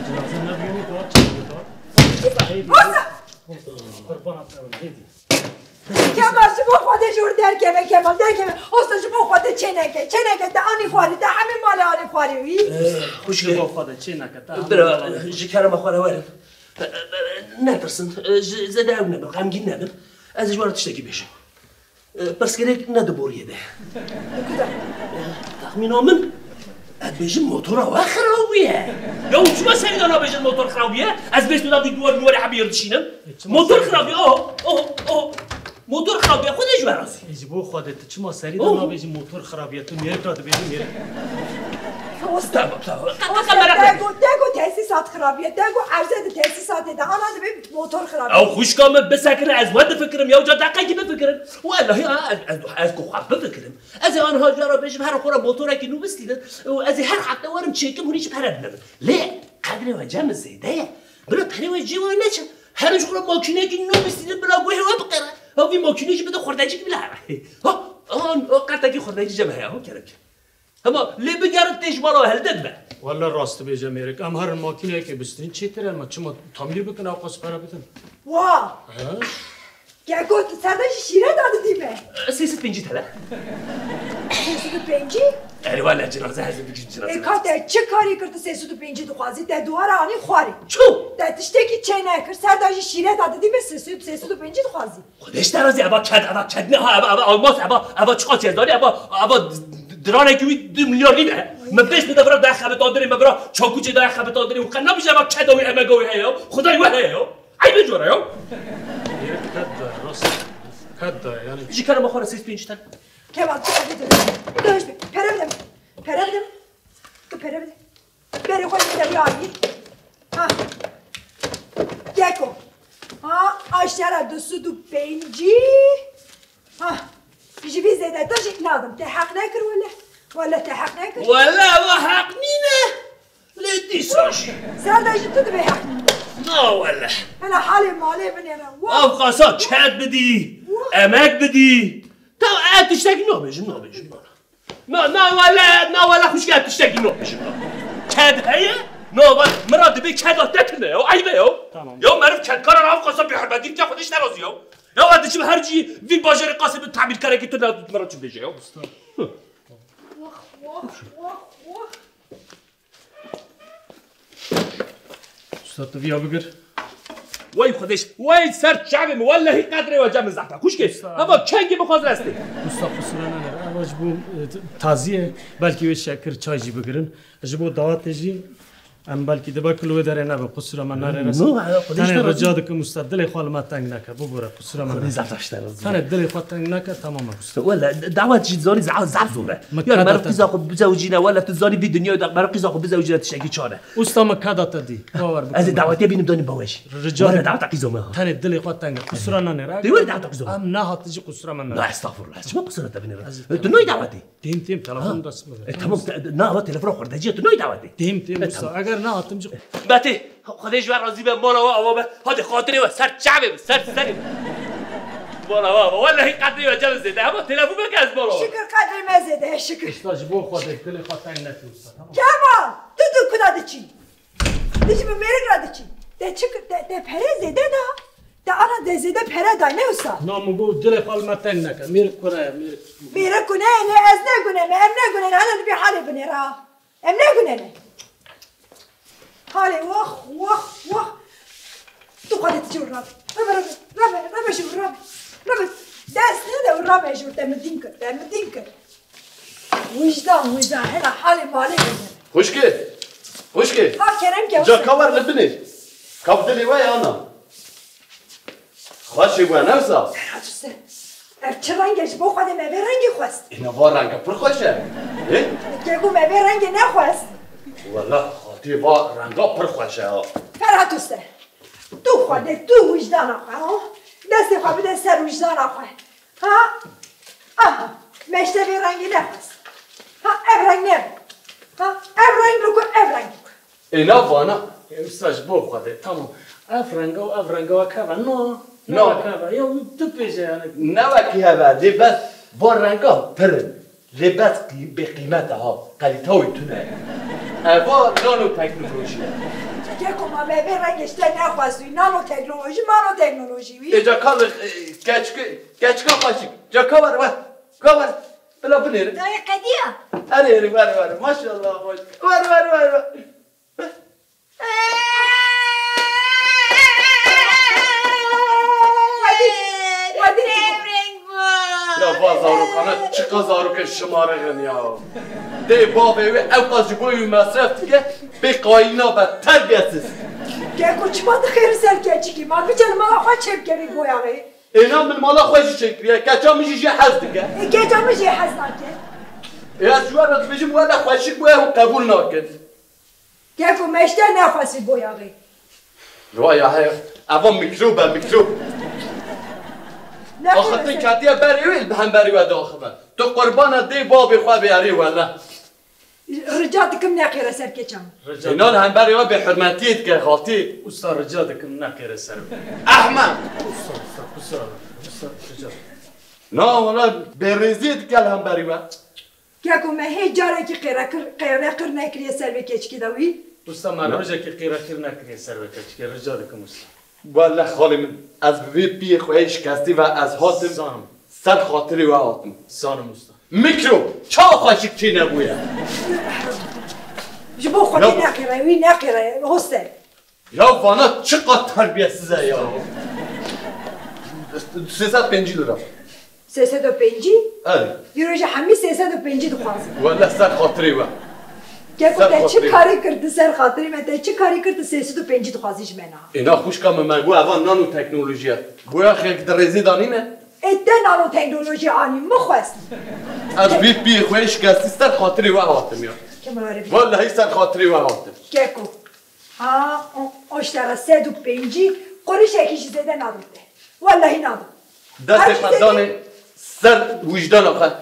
جنازه نبیاد دعات چی بویا باسا کمال شما خودش جور در کمال استاد شما خودت چه نکه تا آنی خواری تا همین مال آنی خواری وی خوش با خودت چه نکه برا جکرم خواره وارم نترسن زده او نبم غمگین نبم از اجوار تشتکی بشم بس گرک ندبوریه ده تخمینا من بیشتر موتور ها خرابیه یا شما سری دارا بیشتر موتور خرابیه از بیشتر دادی دوار حبیرد شینم موتور خرابیه موتور خرابیه خودش برازی ایجبو خودت چما سری دارا بیشتر موتور خرابیه تو میره داده بیشتر میره استاد دگو تاسیسات خرابیه دگو ارزد تاسیسات ده آن به موتور خرابیه او خوش کام بسکر از ود فکرم یا جا دقیقی بفکرم والله از کو خواب بفکرم از آنها جرا بشم هر خورا موتور که نو بستیدن از هر حق دارم چیکم هونیش پرد نم لی قدر و جمع زیده بلا پری و جوان نچ هر خورا ماکینه که نو بستیدن بلا گوه و بقره او وی ماکینه که بده خورداجی بلا آن قرطکی خورداجی جمع ها کرک اما لی بگرد تیش بالا هلدد به والله راست بیجا میرک ام هر ماکینه که بستین چی تره ما چما تعمیر بکنه آقاس پرا بتن وا که گفت سرداش شیره داده دیمه 305 تله 305 اری والا جنازه هست بگید جنازه کاته چه کاری کرد 305 تو خوازی ده دوار آنی خواری چو ده تشتکی چه نکرد سرداش شیره داده دیمه 305 تو خوازی خودش درازی ابا کد نه ابا آلماس ابا چقدر چیز داری ابا درانه که 2 میلیارد نیده من بیش میده برای ده خبتان داریم من برای چاکوچه ده خبتان داریم و نمیشه ابا کداوی امگاوی هیا خدای و هیا ای بجوره یا راست کد داره یعنی جی کنم بخوره 35 تن Kemal çık bir de. Dövüş bir. Perevidim. Perevidim. Perevidim. Beri koy bir de bir ayı. Ha. Geko. Ha. Aşağıda dusu du penci. Ha. Jibi zede taş iknadım. Tehak ne kır valla? Valla tehak ne kır? ولا وحقنينا لا تيساش Sen de ciddi be hak. لا ولا Ana halim mali ben yana. أبقى كاد بدي أماك بدي تو قاعد تشتكي نو بيجي نا ولا خوش قاعد تشتكي نو بيجي كاد هي نو مراد بي كاد تتنه يو عيبه يو معرف كاد قرار أبقى بيحب دي بتاخد ايش نرازي يو قاعد تشوف هرجي في باجر قاسم التعبير كاركي تو مراد شو بيجي يو استاد تو بیا بگیر وای خودش وای سر شعبم والله قدره و جمع زحمت خوش که اما چنگی بخواز رسته استاد قصورا نداره اواج بو تازیه بلکه وی شکر چای جی بگیرن جبو دعوت جی ام بلکه دبا کلو داره نه به قصورا من نره رسه تنه رجا دکم استاد دل خال ما تنگ نکه ببره قصورا من زفتش تنه دل خال تنگ نکه تمام استاد ولا دعوت جي زاني زعزوره يعني ما رقي زاخو بزوجينا ولا تزاني في الدنيا ما رقي زاخو بزوجينا تشكي چاره استاد ما كادات دي باور از دعوتي بينم دوني بواش رجال دعوت عقيزومه تنه دل خال تنگ قصورا نره دي دعوت عقيزومه ام نه هات جي قصورا من لا استغفر الله شو قصره تبني تنوي دعوتي تيم تلفون دست تمام نا تلفون خردجيه تنوي دعوتي تيم استاد اگر نه هاتم جي باتي خديش بقى راضي بقى مالا وابا هادي خاطري وسر شعبي سر سري مالا وابا ولا هي قدري وجل زيد اما تلفون بك از مالا Şükür kadrime zede şükür. استاد بو خود دل خال تنگ نکه استاد Kemal. Tutu kudadı çi. Dişimi merik radı çi. De çık de pere zede da. De ana de zede pere da ne usta? نام بو دل خال ما تنگ نکه میر کنه میر Merik kune ne ez ne kune ne em ne kune ne hani bir hali bine ra. Em ne kune ne? Hali vah vah vah. Tu kadı çi urab. Rabe şu rabe. Rabe. Ders ne de rabe şu temedin kır. Temedin kır. Vicdan hele hali mali bine. خوش که Ha Kerem ki جا کاور لبنی کاف دلی وای آنا خوشی بو نفسا Hatuste. Erçelan geç bu kadar meve rengi khwast. اینا با رنگ پر خوشه Gegu meve rengi ne khwast? والله خاطی با رنگا پر خوشه ها Ferhatuste. Tu khwade tu vicdana khwa. Desti khwa bide ser vicdana khwa. Ha? Aha. Meşte bir rengi ne khwast? Ha ev rengi ne? Ha ev rengi luku ev rengi. اینا وانا استاد بو خود تمام افرنگا افرنگا کاوا نو نو. کاوا یا تو پیش یعنی نوکی هوا لباس با رنگا پر لباس به قیمتها قلیتاوی تونه با نانو تکنولوژی Gegu ma meve rengi işte ne khwast? Nanoteknoloji, manoteknoloji. ایجا کال گچکا خاشی جا کاور کاور بلا بنیر Dayı kadiya. اره بره ماشاءالله بره یا بازاروخانه چقدر زاروک شماره غنیا ده بابه و اوقاز بوی مصرف دیگه به قاینا و تربیتسیز Gegu çımadı kheri serkeçi ki. Ma biçer mala khwa çepkeri boyağı. اینا من مالا خوشی شکریه کچا میشی جه حز دیگه Gecamı şey haznake. یا جوار رو بجیم والا خوشی بوی هم قبول نکن Gegu meşte ne khwasi boyağı. وای های اوان میکروبه میکروب Ne آخه khwasi? کتیه بری به هم بری و داخبه تو قربان دی بابی خواه بیاری والا Rica dikim ne kheri serkeçam. اینا هم بری و به حرمتیت که خاطی استاد رجا دکم نکره سر احمد استاد استاد رجا نه والا بریزید کل هم بری و Gegu me hey care ki khera kır ne kriye serve keçki davi. استاد من رجا کی قیره کر نکره سر بکچ که رجا دکم استاد والا خالی من از بی خواه شکستی و از حاتم زانم سر خاطری و حاتم سانم استاد میکروب چا خوشی چی نبوید Ji bo xwedê neqîre wî neqîre hoste. یا وانا چقدر تربیتسیزه یا 350 lira 305 اره Euro ji hemî 305 dixwazim. والا سر خاطری و Geko Ser te çi xatirî. karî kirdi ser xatirî me te çi karî kirdi 305 dixwazî ji me na. اینا خوش کام من گو اول نانو تکنولوژیه گویا خیلی درزی دانینه ادن نانو تکنولوژی آنی مخواست از بی خویش گستی سر خاطری و آتم یا والله سر خاطری و آتم گکو اشترا 105 قرش یکیشی زده ندوده والله ندوده دست خدان سر وجدان آخر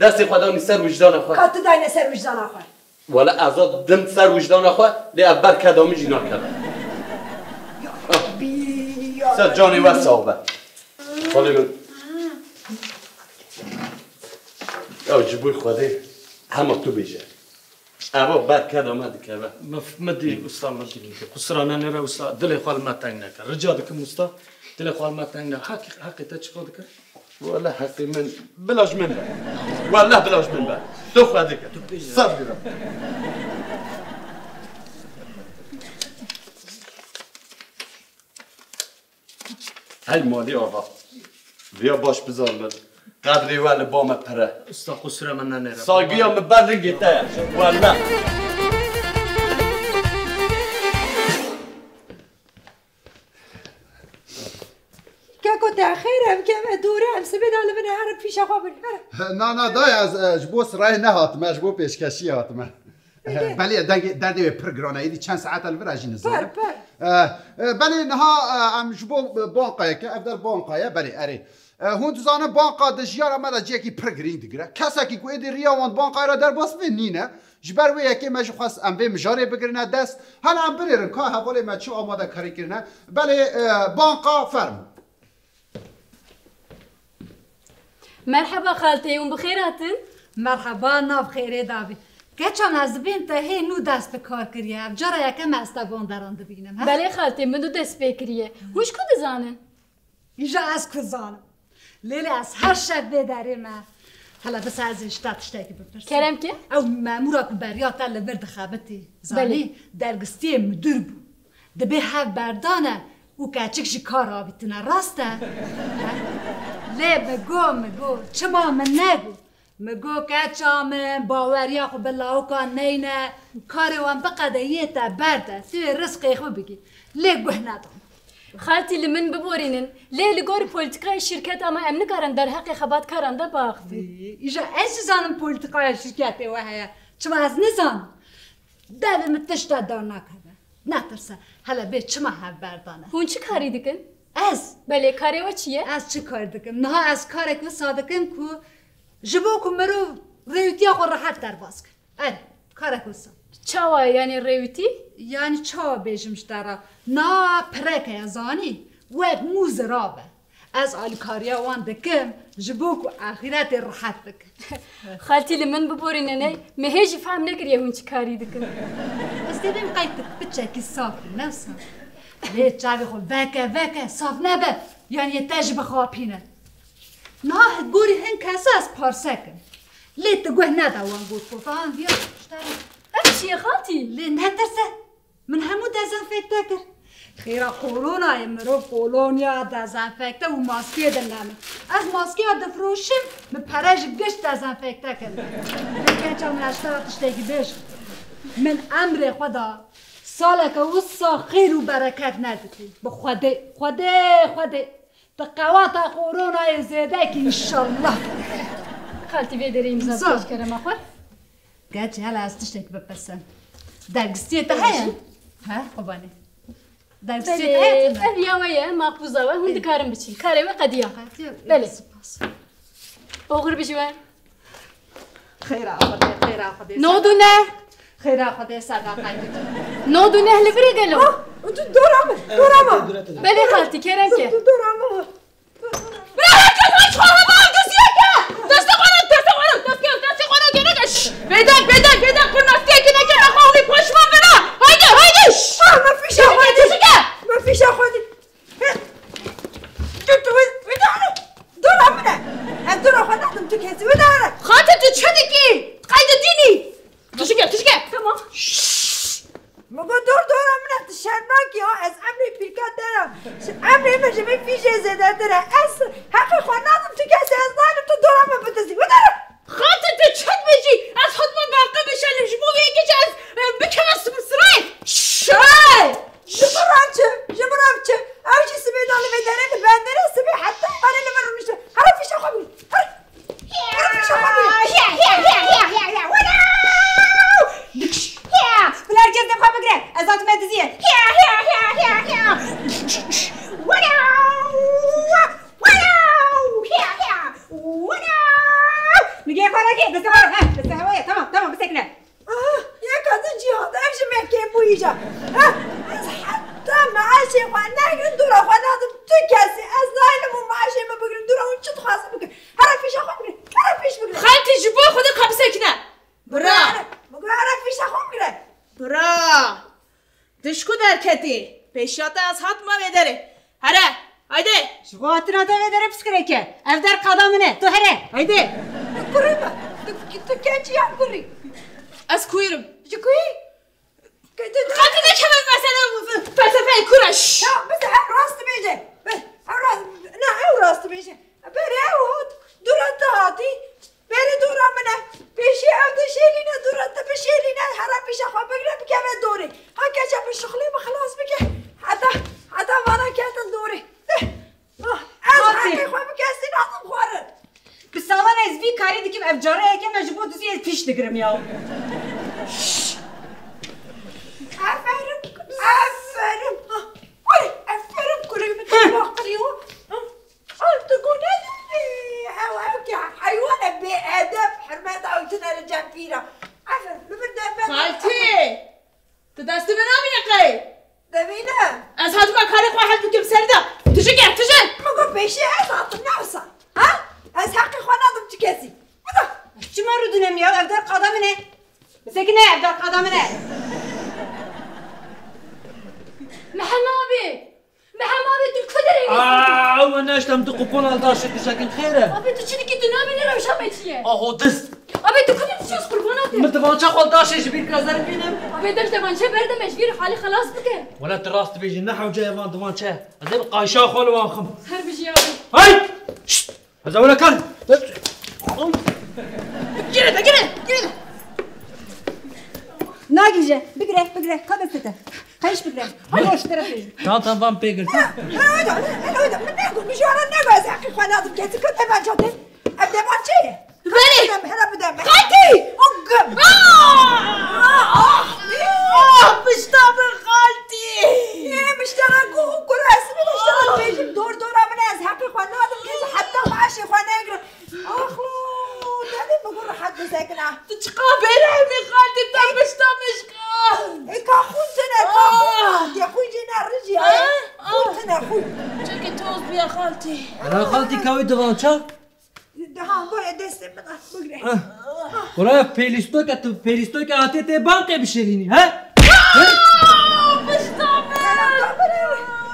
دست خدانی سر وجدان آخر کات داینه سر وجدان آخر ولی ازاد دم سر وجدان آخر لی ابر کدامی جینا کرد سر جانی و صحبه خالی من او جبوی خوده همه تو بیشه اما بر کدامه دیگه مدی استاد مدی خسرانه نره استاد دل خال ما تنگ نکن رجا دکم استاد دل خال ما تنگ نه حقی تا چیکار دکر والله حقی من بلاش من بر والله بلاش من بر تو خوده که صبر بیرم های مالی آقا بیا باش بذار من قدری ولی با من پره استاد خسرا من نره ساگی هم برگیته والله گکو تأخیرم که من دورم سبید حالا بنه هر پیش آقا بنه نه دای از جبو سرای نهاتمه جبو پیشکشی هاتمه بله دردی پرگرانه ایدی چند ساعت الور اجی نزاره بله نها ام جبو بانقایه که افدر بانقایه بله اری هون تو زانه بانقا دجیار امده جیکی پرگرین دیگره کسا که کوی دی ریاوان بانقای را در باس نینه جبر وی یکی مجو خواست ام به مجاره بگرنه دست حالا ام بریرن که حواله مچو آماده کاری کرنه بله بانقا فرم مرحبا خالتي وبخير هاتن مرحبا ناف خیره داوی گچان از بین تا هی نو دست به کار کریه جارا یکم استوان دران دبینم بله خالتي منو دست بکریه هوش کد زانن ایجا از کزانم لیلی از هر شب بداری ما هلا بس از اشتات شتاکی بپرس کرم که او مامورا کو بریات ال ورد خابتی زانی درگستی مدیر بو دبی هف بردانه او کچک شی کار آبیتنا راسته لی مگو چما من نگو مگو کچام باوریا خو بلاو کان نینه کاری وان بقدیه تا برده توی رزقی خو بگی لی گوه ندام خالتي اللي من ببورينن ليه لقوري بوليتيكا الشركات اما امن كارن در حق خبات كارن ده باخدي ایجا از زانم پولیتیکای شرکتی و هیا چما از نزان دل متشتا دار نکرده نترسه هلا به چما هف بردانه هون چه کاری دکن؟ از بله کاری و چیه؟ از چه کار دکم؟ نه از کاری که صادقم که جبو که مرو ریوتیا خو راحت در باز کن اره کاری که صادق چاوا یعنی ریوتی؟ یعنی چاوا بیشمش داره نا پرکه ازانی وید موز رابه از آلکاریا وان دکم جبو که آخرت راحت دکم خالتي اللي من ببورينن مهيج فهم نكريه هون چه کاری دکن بس دیدیم قیتک بچکی صاف نفسم لیه چاوی خو وکه صاف نبه یعنی یه تجربه خوابینه نه گوری هن کسا از پارسه کن لیه تگوه ندوان گود فان بیا شتره اف چیه خالتي؟ لیه نترسه من همو دزنفکته کر خیره قولونا امرو قولونیا دزنفکته و ماسکی دلنامه از ماسکی ها دفروشم من پرش گشت دزنفکته کرد لیه چم نشتا تشتگی بشت من امر خدا سالک و سا خیر و برکت ندید به خوده تقوات قورونا زیده که انشالله خالتي بيدري امضا پیش کرم اخوه گچه هلا از تشتک بپرسن درگستی تا هیا ها خوبانه درگستی تا هیا بله یا ویا مقبوضه و هون دکارم بچی کاری و قدیه بله اوغر بشوان خیر آخده نودونه خیر آخده صداقه نودونه هلی بری گلو تو دورامه بله خالتي کرم که دورامه بدك قرناستيك هناك يا اخواني باش ما بنا هيدا ما فيش اخواتي ما فيش اخواتي دور عمنا دور اخواتي نحن تكهزي ودارك خاطر تشهدكي قايدتيني تشكي تمام ما دور عمنا تشهدناكي از عمري بيركات دارم عمري ما جمي في شيء زيادة دارم اس حقي اخواناتم تكهزي از ظالم تو دور عمنا بتزي ودارك خاطر تشهد بيجي از خد ما باقي بشل جمو هيك از بكمس بسراي شاي جبرانچه اوجي سبيد على ميدانه بندره سبي حتى انا اللي مرمش عارف بس هواية تمام مسكنا يا كازن جهاد ايش مكان بويجا حتى معاشي وانا ندورا وانا تكاسي ازاين مو معاشي ما بقدر ندورا ونشط خاص بك هرا فيش اخو هرا فيش بك خالتي جيبوه خذك مسكنا برا بقول هرا فيش اخو برا دشكو دركتي پیشات از هات ما بدره هره haydi شو خاطر هذا بدر بسكريك افدر قدامنا تو هره haydi قريبه تكاجي يا قري از کویرم شكوي خالتي ده كمان مثلا فلسفه كورش بس راست بيجي راست بيجي بريود دورات هاتي بری دورا منه پیشی عبد شیلینا دورات بشیلینا هرا پیش اخوان بگیره بکمه دوری ها کجا به شغلی بخلاص بگه حتی وانا کتن دوری از حقی خواه بکستی نازم خوارن بسالان از بی کاری دیکم افجاره اکم اجبو دوزی از پیش دگرم یا افرم افرم کنیم باقریو تقول حيوانة بأدب حرمتها وتنا للجنفيرة عفوا ببردها خالتي تدست من أمي دمينا أزهد ما كارك واحد بكم سردة تجي ما قول بيشي أزهد نفسه ها أزهد إخوانا ضم تكاسي شو ما ردنا يا أفدر قدامنا مسكنا أفدر قدامنا محمد الكدري وانا اشتم تقبون على داشة تشاكل خيره أبي تشيني كي تنامي نرى شامتيه دست أبي تكوني تشوز قرباناتي متفان شغل داشة جبير كازر بينم أبي درت دمانشة برده مجبير حالي خلاص بك ولا تراست بيجي نحو جاي وان دمانشة زي قايشة خول وانخم هر بيجي أبي هاي هذا ولا كان جرده ناقجة بقرة قبستها خيش بقرة هاي وش ترى تان فان بيجر هذا من نقول مش وانا نقول يا أخي خوانا ضم كاسي كنت أبغى جوتي أبدأ ما شيء بني هلا بدأ خالتي أقم مش طابق خالتي مش ترى قول اسمي مش ترى بيجي دور من أزهق خوانا ضم كاسي حتى معاشي خوانا يقرأ أخو هذا بقول حد ساكنة تقابل عمي خالتي مش طابق إيه كأخوتنا يا أخوي جينا رجع أخوتنا أخوي شكي توز بيا خالتي انا خالتي كاوي دمانشة ها بايا دستي بقرة ولا بيليستوك آتي تي بانقي بشيريني ها مش طابق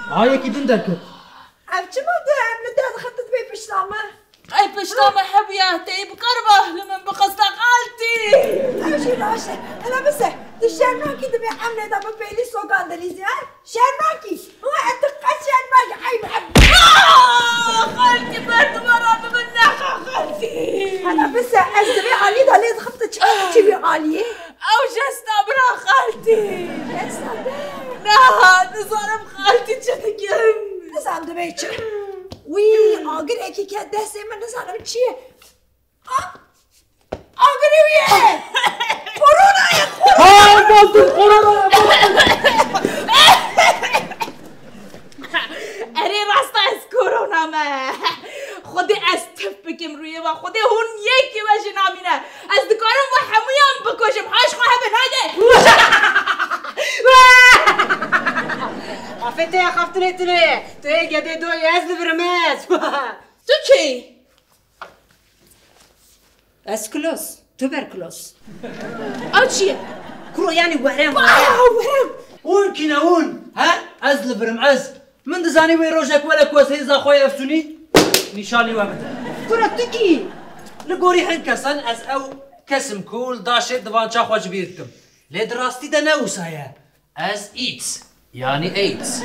هاي كيدن دركت أبتش ما عملت هذا خطط بيه بشتامة اي بشتامة حبياتي بقربة لمن بقصد خالتي أمشي راشة أنا بس الشرماكي دبي حملة ده ببيلي سوق أندليزي ها شرماكي هو أتقى شرماكي حي بحب خالتي برد مرة من ناحة خالتي أنا بس أزري علي ده ليه خطط شبي علي أو جسنا برا خالتي جسنا لا نظرم خالتي تشتكيم نظام دبيتش وي أقرأ كي كده سيما نظام تشيه أقرأ وياه كورونا يا كورونا أري راستا از كورونا ما خودي استف بكم رويه و خودي هون يكي و جنامينه از دكارم و حميان بكوشم هاش خواه بناده خفتي خفتني تري قدي دو ياز برمز تو كي اسكلوس توبركلوس او چيه كرو يعني وهرم اون كيناون ها ازل برمعز من دزاني وي روجك ولا كوسي زا خويا افسوني نشاني وابد كرو تكي لقوري هنكسن از او كسم كول داشت دوان چا خوش بيرتم لي دراستي دا نوسايا از ايتس يعني ايتس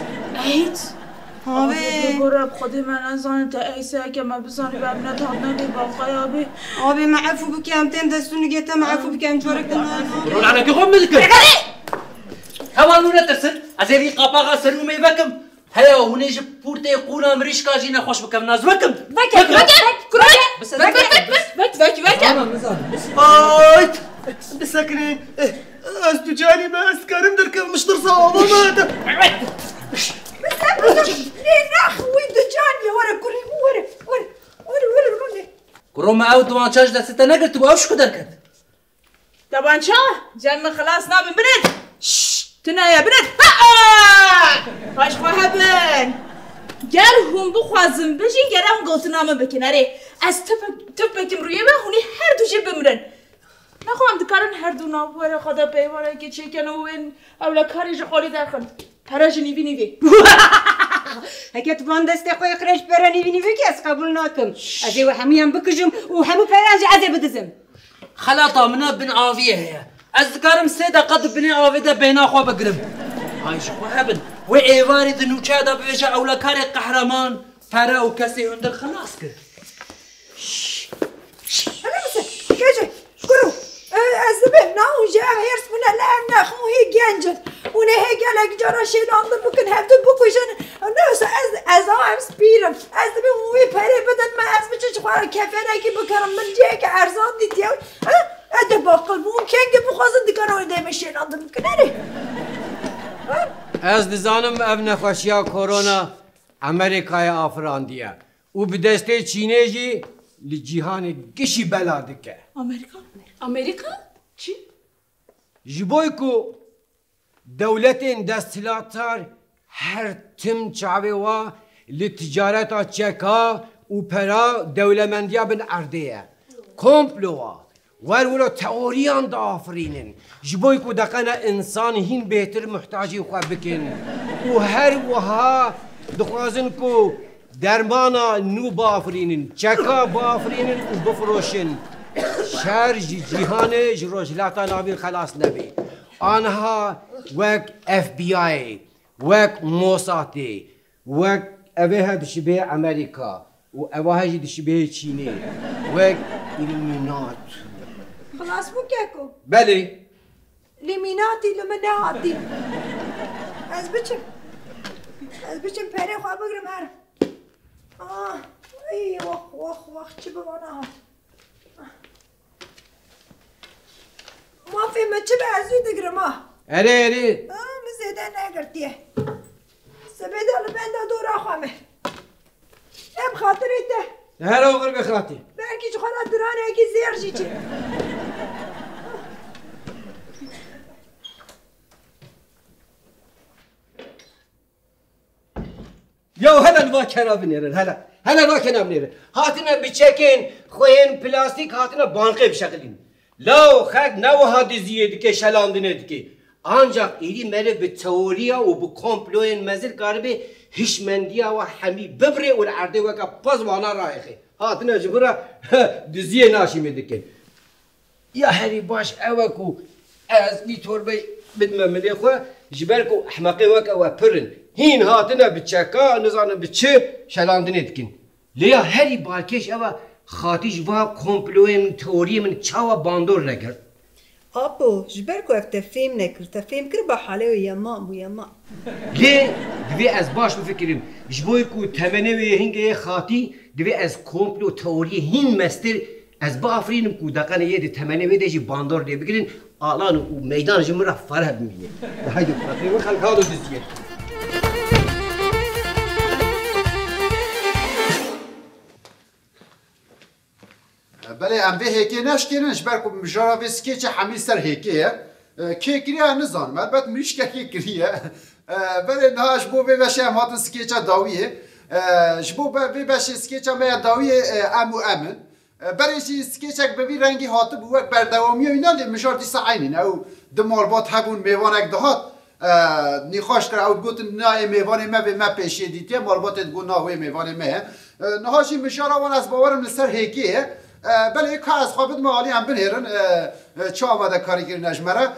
آبی برو خودی من از آن تا ایسه که ما بزنی به امنت هاتنی باقای آبی معفو بکم تن دستونی گیتا معفو بکم چورک دمان برون على كي غم ملكر هوالو نترسل ازيري قاپاقا سلو ميبكم هيا ونيج بورتي قونا مريشكا جينا خوش بكم ناز بكم بسكني استجاني ما اسكرم دركب مش ترصا ماما ليه نخوي دجاني ورا كوري ورا بروما او دوانچاش دسته نگرت و اوش کدر کرد دوانچا جمع خلاص نابن بنت تنايا بنت باش خواه بن گر هم بخوازم بجین گر هم گلتنامه بکن اره از تپ بکم رویه به هونی هر دو جه بمرن نخواهم دکارن هر دو نابوره خدا پیواره که چکن و این اولا کاری جخالی درخن پراج نیوی نیوی اگه تو بان دسته خوی خرش برا نیوی نیوی که از قبول ناکم از او همی هم بکشم و همو پراج عذر بدزم خلاطا منا بن آویه هیا از دکارم 3 دقیقه بن آویه ده بینا خواه بگرم هایش خواه بن و ایواری دنوچه ده بویجه اولا کاری قهرمان پرا و کسی هندر خلاص کرد كاجي شكرو أزبه ناو جا هيرس من الآن نخمو هي جنجت ونه هي قالك جرى شيء نعمل ممكن هبدو بكوشن ناس از هم سبيرم أزبه موي بري بدل ما أزبه تشخوار كفنا كي بكرم من جاك عرضان دي تياو هذا باقل ممكن بخوازن دكانو دايما شيء نعمل ممكن أري از دزانم اب نخوشیا کرونا امریکای آفراندیه و به دسته چینه جی لجیهان گشی بلا دکه امریکا؟ چی؟ جبوی کو دولت دستلاتار هر تم چاوی و لتجارت چکا و پرا دولمندیا بن عردیه کمپلوا ورولو تئوریان دا آفرینن جبوی کو دقنا انسان هین بهتر محتاجی خواه بکن و هر وها دخوازن کو درمانا نو بافرینن چکا بافرینن و بفروشن شهر جیهان جروجلاتا نابین خلاص نبی آنها وک FBI وک موساتی وک اوه دشبه امریکا و اوه دشبه چینی وک ایلومینات خلاص بكاكو بله لميناتي لمناتي از بچم پره خواه بگرم هر ای وخ چه بوانا ها ما فهمت چه به ازوی دگرم ها اره مزیده نگرتیه سبیده لبنده دورا خوامه ام خاطره ده هر اوغر بخاطی برکی چه خواهد درانه اکی زیر جی چه يو هلا الوا كنا بنيرن هلا الوا كنا بنيرن هاتنا بتشكين خوين بلاستيك هاتنا بانقي بشغلين لو خد نو هادي زيدك شلاندنه دكي ancak iri mere bi teoriya û bi komployên mezil karibe hişmendiya ve hemî bibre û erdê weka pez wana rayexê hatine ji bira diziyê naşîmê dikin ya herî baş ew ku ez vî torbeyê bidme milê xwe ji ber ku ehmeqê weka we pirin hîn hatine bi çeka nizanim bi çi şelandinê dikin lêya herî balkêş ew xatî ji va komployên teoriyê min çawa bandor nekir Apo, جبركو افتفهم نكر تفهم كر بحاله ويمان ويمان. ليه؟ دوی از باش بفکریم. جبوی کو تمنه و هنگه خاطی دوی از کمپلو تئوری هین مستر از با آفرینم کو دقیقه یه دی تمنه و دیجی باندار دی بگیرین آلان و میدان جمعه فرح بمینه. هایدو خاطری و خلق هادو دزیه. بله ام به هیکی نشکنش برکو مجاراویس که چه حمیل سر هیکیه که کریه نزانم البته میش که کریه بله نه جبو به بشه هم هاتن سکیچه داویه جبو به بشه سکیچه ما داویه ام و امن برای چی سکیچه به بی رنگی هاته بوک بردوامی و اینا لی مجار دیسا عینین او دماربات هبون میوانک دهات نیخواش کرد او گوتن نه میوان ما به ما پیشی دیتیه ماربات دگو ناوی میوان ما نهاشی مجار آوان از باورم لسر هیکیه بله یک از خوابت مالی هم بنهرن چه آمده کاری گیر نجمره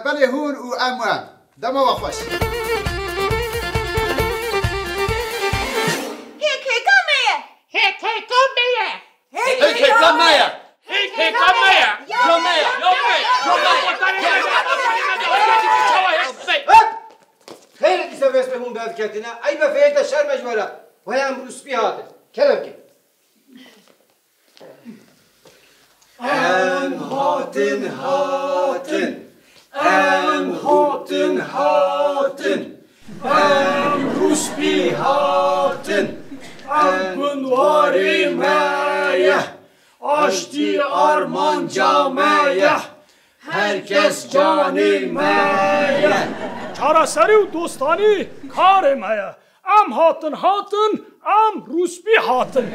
بله هون و اموان دم و خوش خیلی دیسه وست به هون داد کتینه ای به فیلت شر مجمره و هم روسپی هاته کلم که Em hatin hatin Em hatin hatin Em rusbi hatin Em bunvari meye آشتی آرمان جامعه herkes cani meye Çaraseri u dostani kare meye Am hatın am Rusbi hatın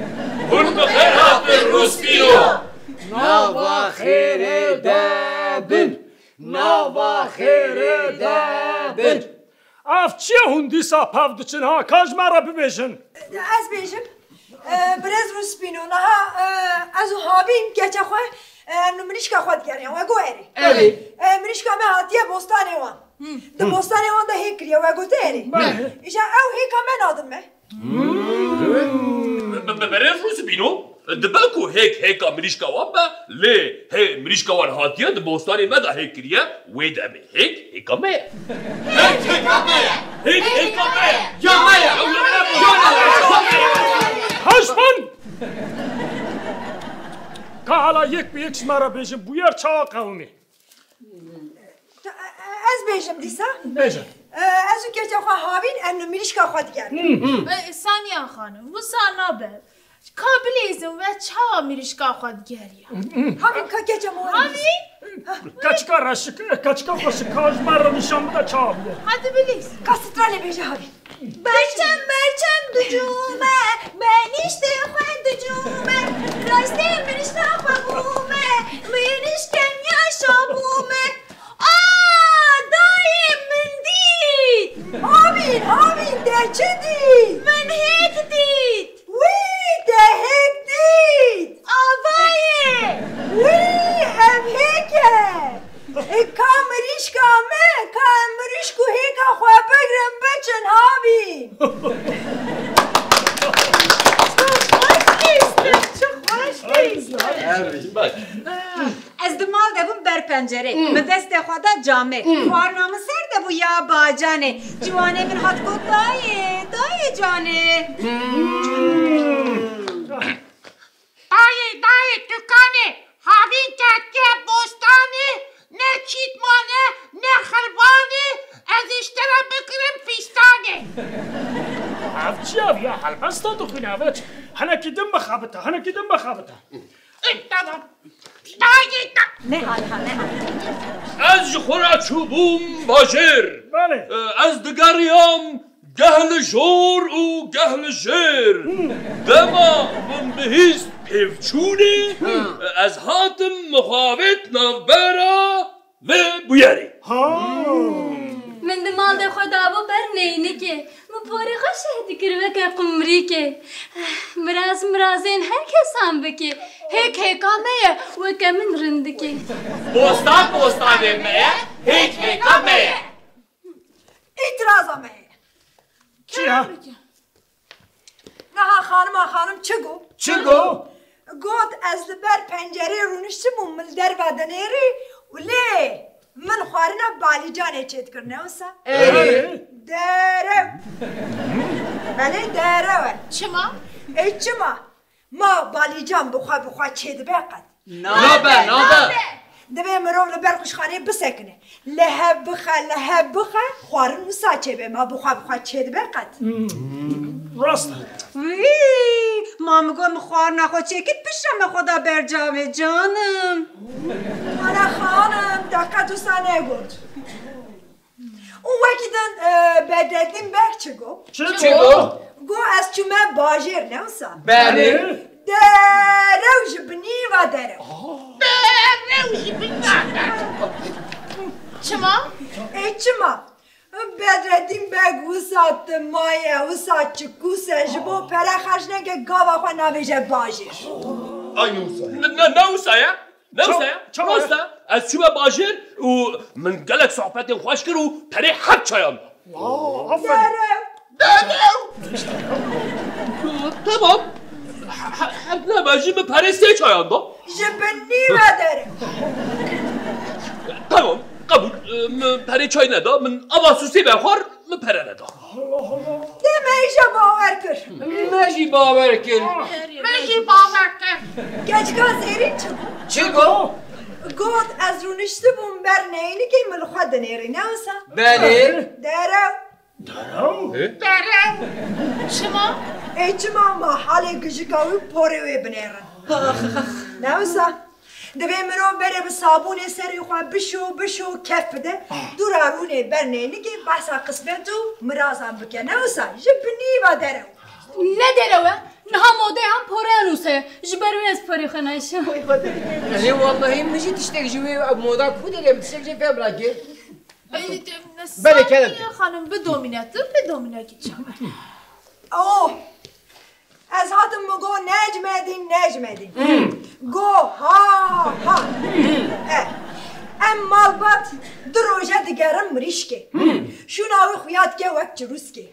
Hurdu khair hatın Rusbiyo Nava khaire debin Nava khaire debin Af çi hundisa pavdıçın ha kajmara bibejin Az bejim Brez Ruspino naha az habin geçe xwe منیشکا خود کردیم و گویری. منیشکا من هاتیه بستانی وان. ده بستانی وان ده هیکریه و گوتری. ایشان او هیکا من آدم مه. برای روز بینو دبلکو هیکا منیشکا وان با لی منیشکا وان هاتیه ده بستانی من ده هیکریه و دمه هیکا مه. هیکا مه. یا مه. هشمن. که حالا یک شماره بیشم بویر چا قومی از بیشم دیسا؟ بیشم از اون که خواهد هاوین امنو میریشکا خواهد کرد ثانیه خانم وصا نابه کابلیزم و چا میریشکا خواهد گریم هاوین که گچه مهم هاوین؟ کچکا خوش کاجمر رو نشان بده چا بیه هاده بلیز کاستراله بیشه هاوین برچم دجومه منیشته خواه دجومه راسته منیشته خوابومه منیشتن یا شابومه دایی من دید هاوین ده چه دید؟ من هیک دید وی ده هیک دید آوایه وی هم هیکه کامریشکا مه کامریشکو هیکا خواه بگرم بچن هاوین از دمال دبون بر پنجره به دست خدا جامه خوارنامه سر دبو یا باجانه جوانه من هات گفت دایه جانه دایه دکانه هاوین که بستانه نه چیتمانه نه خربانه از اشترا بکرم فیستانه افچی یا حلبستا تو خونه اوچ هنکی دم بخابته tamam نه حال از خورا چوبوم باجر بله از دگریام گهل جور و گهل جر دما من بهیست پیوچونه از هاتم مخابت نوبرا و بویاری من دمال ده خدا بو بر نینه که مپاره خوش هدی کروه که قمری که مرازین هر کسان بکه هیکا میه و که من رنده که بوستانه میه هیکا میه itirazا میه چیه؟ نه خانم چه گو؟ گفت از بر پنجره رونشتی ممل در بدنیری ولی من خوارنا بالی جانه چید کرنه وسا داره بله داره چما؟ چما ما بالی جان بخوا چید بقد نابه دبه مرو لبر خوشخانه بسکنه لهب بخه خوارن وسا چه به ما بخوا چید بقد راست ما میگم خوار نخوا چکید پیشم خدا بر جامه جانم انا خانم دقت سانه گفت اون وقتن بدردیم بک چه گو؟ گو از چومه باجر نوسا بله دروش بنی و دره دروش بنی و دره چما؟ چما بدردیم بگ وسات مایه وسات چکوسه جبو پره خشنه که گاوا خوا نویجه باجر آی نوسا راستا از چوب باجر و من گلک صحبت خوش کرد و پره حد چایان تمام حد نباجی به پره سه چایان دا جبنی و داره تمام قبول پره چای ندا من آواسوسی بخور من پره ندا دمه ایشا باور کر مجی باور کر گچگا زیرین چه گو؟ گفت از رونشته بون بر نینی که ملخواه دنیری نوسا بله درو چما؟ چما ما حال گجگاوی پوره بنیرن نوسا دبی مرو بره به صابون سری خواه بشو کف بده دورارونه برنینه که بحثا قسمتو مرازم بکن نوسا جبنی و درو ندروه نها موده هم پره انوسه جبروی از پری خنایشه لی والله مجی تشتک جوی مودا کوده لی بتشتک جوی براگی بله کلم خانم به دومیناتی چامه اوه از هاتم مگو نجمدین گو ها ام مالبات دروجه دیگرم مریشکه شوناوی خویاد که وقت جروسکه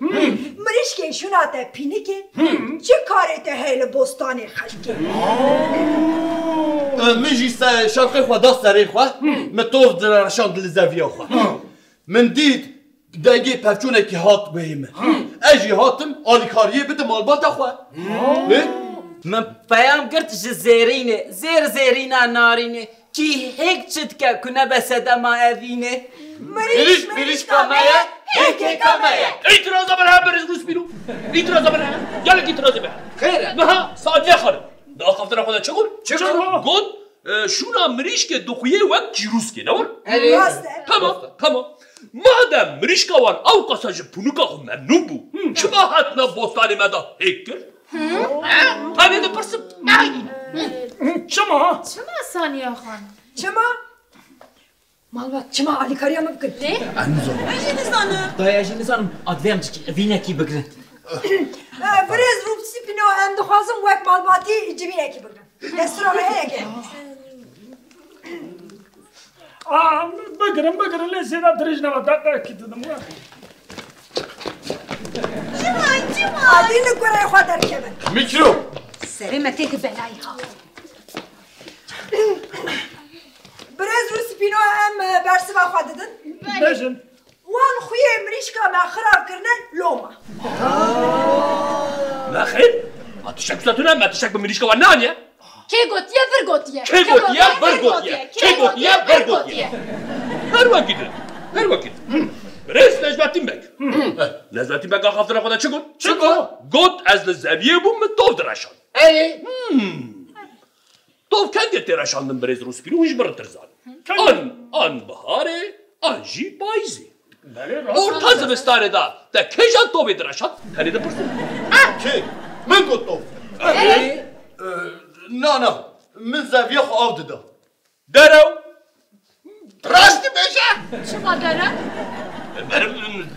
مریشکه شوناته پینیکه چه کارته هیل بستان خشکه من جیسته شرقی خواه داست سری خواه متوف در رشان دل زویه خواه من دید دنگی پفچونه که هات بهیمه اجی هاتم آلیکاریه بده مالبات خواه من پیام کرد زیرینه زیرینه نارینه کی هیک چت که کنه بسده ما اوینه مریش کامایه هیک کامایه اعتراضا برای بریز روز بیرو اعتراضا برای یالا که اعتراضا برای خیره نه ساعت خانم دا خفتر خدا چه گفت شونا مریش که دخویه وقت جیروس که نور تمام مادم مریش کاوان او قصاج پونوکا خو ممنون بو چما حتنا بوستان مدا هیک کرد همین ده پرسم چما ثانیه خان چما مالبات چما آلیکاری هم بکن انزو اجی نزانم آدویم وینه کی بگرد برز روبسی پینو هم دخوازم وقت مالباتی جبینه کی بگرد دستورا به هنگه بگرم لیسیده درج نما دقیقه کی دادم جما عادی نگوره خواه در کبن میکرو سری متیک بلایی ها برز روسی پینو هم برسی با خواه دادن بجن وان خوی مریش که من خراب کرنن لوما نه خیر تشک بساتونه ما تشک به مریش که وان نانیه که گوتیه ورگوتیه هر وقت رئیس نجمتیم بک نجمتیم بک آخفتر خدا چه گفت از لزویه بوم توف درشان توف کنگه ترشاندن بریز روز پیروش برترزان آن بهاره آن جی بایزه ارتا زمستانه دا کجان توفی درشان کنی ده پرسیم که من گفت توف نه من زویه خو آب دادا درو راستی بشه چما داره؟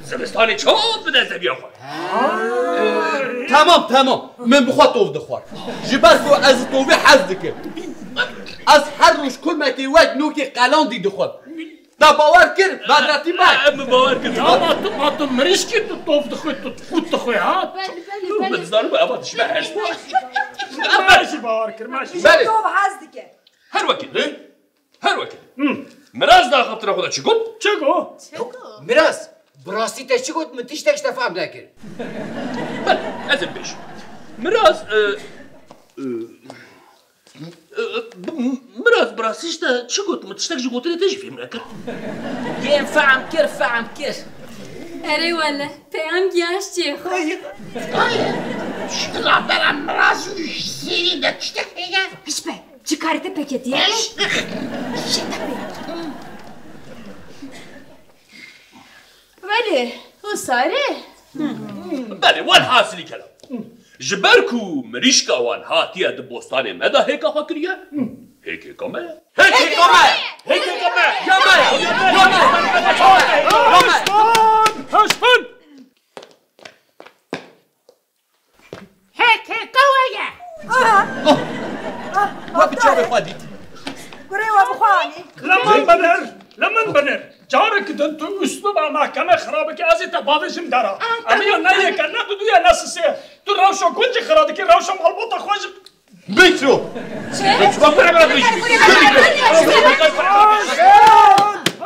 زمستانی چوب بده زویه خو تمام من بخواه توف دخوار جبر کو از توفی حز دکه از هر روش کل مکی وقت نوکی قلان دی دخوار دا باور کرد بدرتی بک باور کرد ما تو مریش که تو توف دخوی تو خود دخوی ها بزدارو به عبادش به هشت ماشی باور کرد ماشی توف حز دیگه هر وقت مراز دا خفتر خدا چه گفت؟ مراز براستی تا چی گفت من تشتکش تفهم نکرد بله ازم بیش مراز مراز براسیش تا چه گفت من تشتکش گوتنی تجی فهم نکرد گیم فهم کر اره والا پیام گیاش چیه خواه شکلا برم مراز سیری ده تشتک بگه هشبه چی کارته پکتیه؟ ولی او ساره بله وان حاصلی کلام جبرکو مریشکا وان هاتیه ده بوستان مدا هیکا خوا کریه هیکی کامه هشبن هیکی قویه و بچه بخواه دید گره و بخوانی لمن بنر جارك دنتو اسلوب محكمة خرابك ازي تبادشم دارا امي نايه كان نقدو يا ناس سي تو روشو كنت خرابك روشو مالبوطه خوش بيترو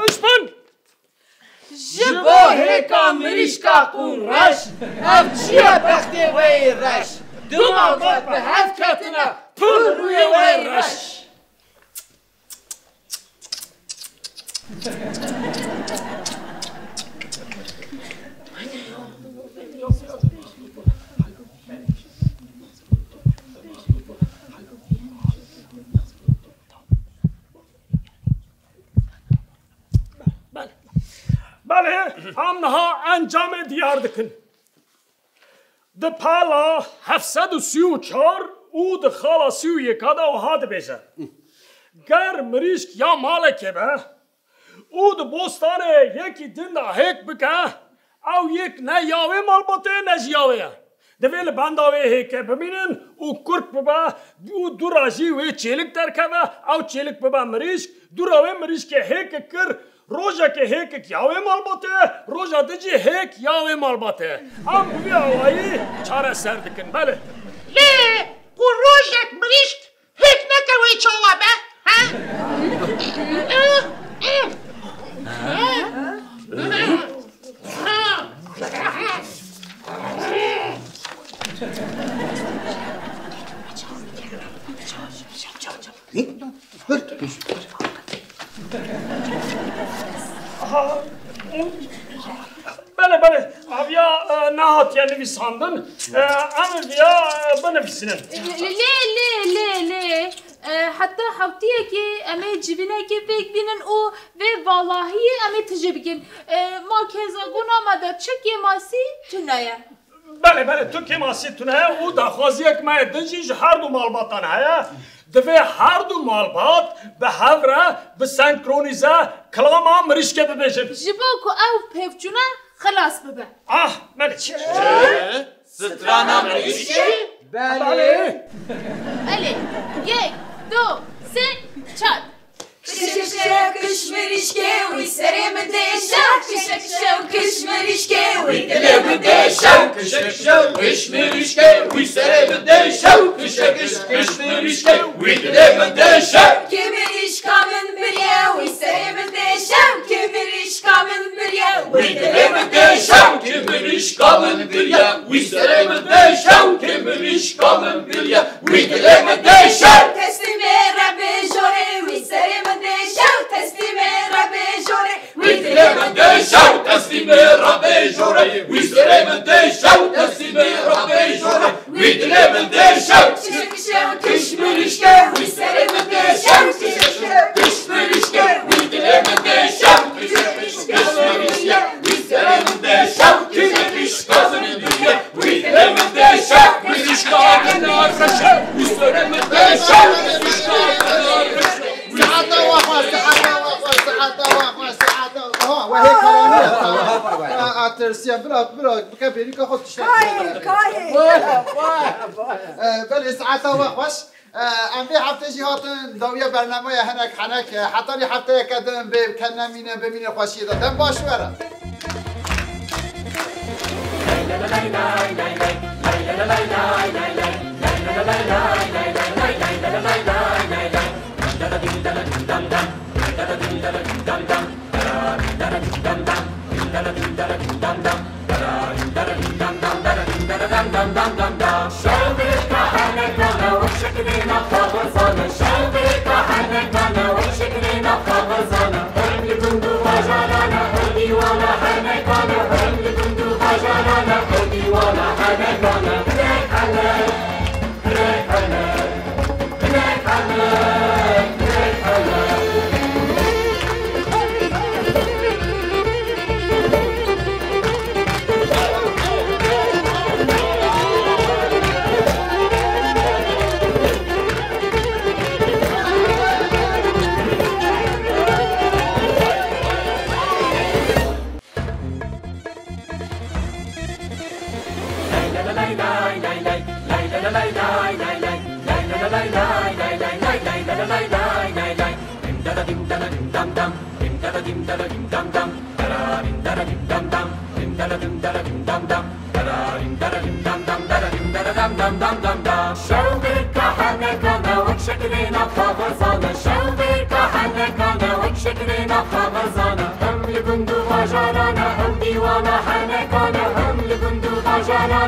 اشبن جبو هيكا مريشكا قون رش اف چيه بختي وي رش دماغات به هف كاتنا پول روی وی رش بله همها انجام دیار دکن ده پالا 734 او ده خالا 31 دا و ها ده بیشه گر مریشک یا مالکه به او ده بوستانه یکی دن دا هیک بکه او یک نه یاوه مالباته نه جیاوه دویل بنداوه هیکه ببینن او کرک ببا او دو راجی وی چیلک ترکه او چیلک ببا مریشک دو راوه مریشک هیک کر روزا که هیک یاوه مالباته روزا دجی هیک یاوه مالباته ام بوی آوایی چاره سر دکن بله لی او روزک مریشک هیک نکوی چوابه بله بله avya nahat yani nivîsandin em vêya binivîsînin lê heta hewtiyekê em ê civînekê pêk bînin û vê valahiyê em ê tije bikin ma kezagona me de çekê masî tune ye بله بله تو که ماسی تونه او دخوازیک ما دنجی ji her du malbatan heye divê her du malbat bi hev re bi senkronize kilama mirîşke bibêjin ji bo ku ew pevçûne xilas bibe ah melî Strana mirîşkê بله Elê yek du sê çar Kış mirişke, uy serê min deşew. Kış mirişke, uy dilê min deşew. Kış mirişke, uy serê min deşew. Kış mirişke, uy dilê min deşew. Kemirişka min biriye, uy serê min deşew. Kemirişka min biriye, uy dilê min deşew. Kemirişka min biriye, uy serê min deşew. Kemirişka min biriye, uy dilê min deşew. Teslime Rabbe jore, uy serê min deşew. Teslime Rabbe jore, uy dilê min deşew. Teslime Rabbe jore, uy serê min deşew. Teslime Rabbe jore, uy dilê min deşew. Kış mirişke, uy serê min deşew. Kış mirişke, uy dilê min deşew. Kış mirişke, uy serê min deşew. Kemirişka min biriye, uy dilê min deşew. Mirişka min arreşe, uy serê min deşew. Mirişka min arreşe. ساعته واقف ساعته وهي كلامي اترسيان بلا بكبيري كاخذ بل ساعته واقف ام في حفته جهاتن داويه برنامه هناك حنك حتى لي حفته كدم بكنا مين بمين خوشي دم باش ورا Jana,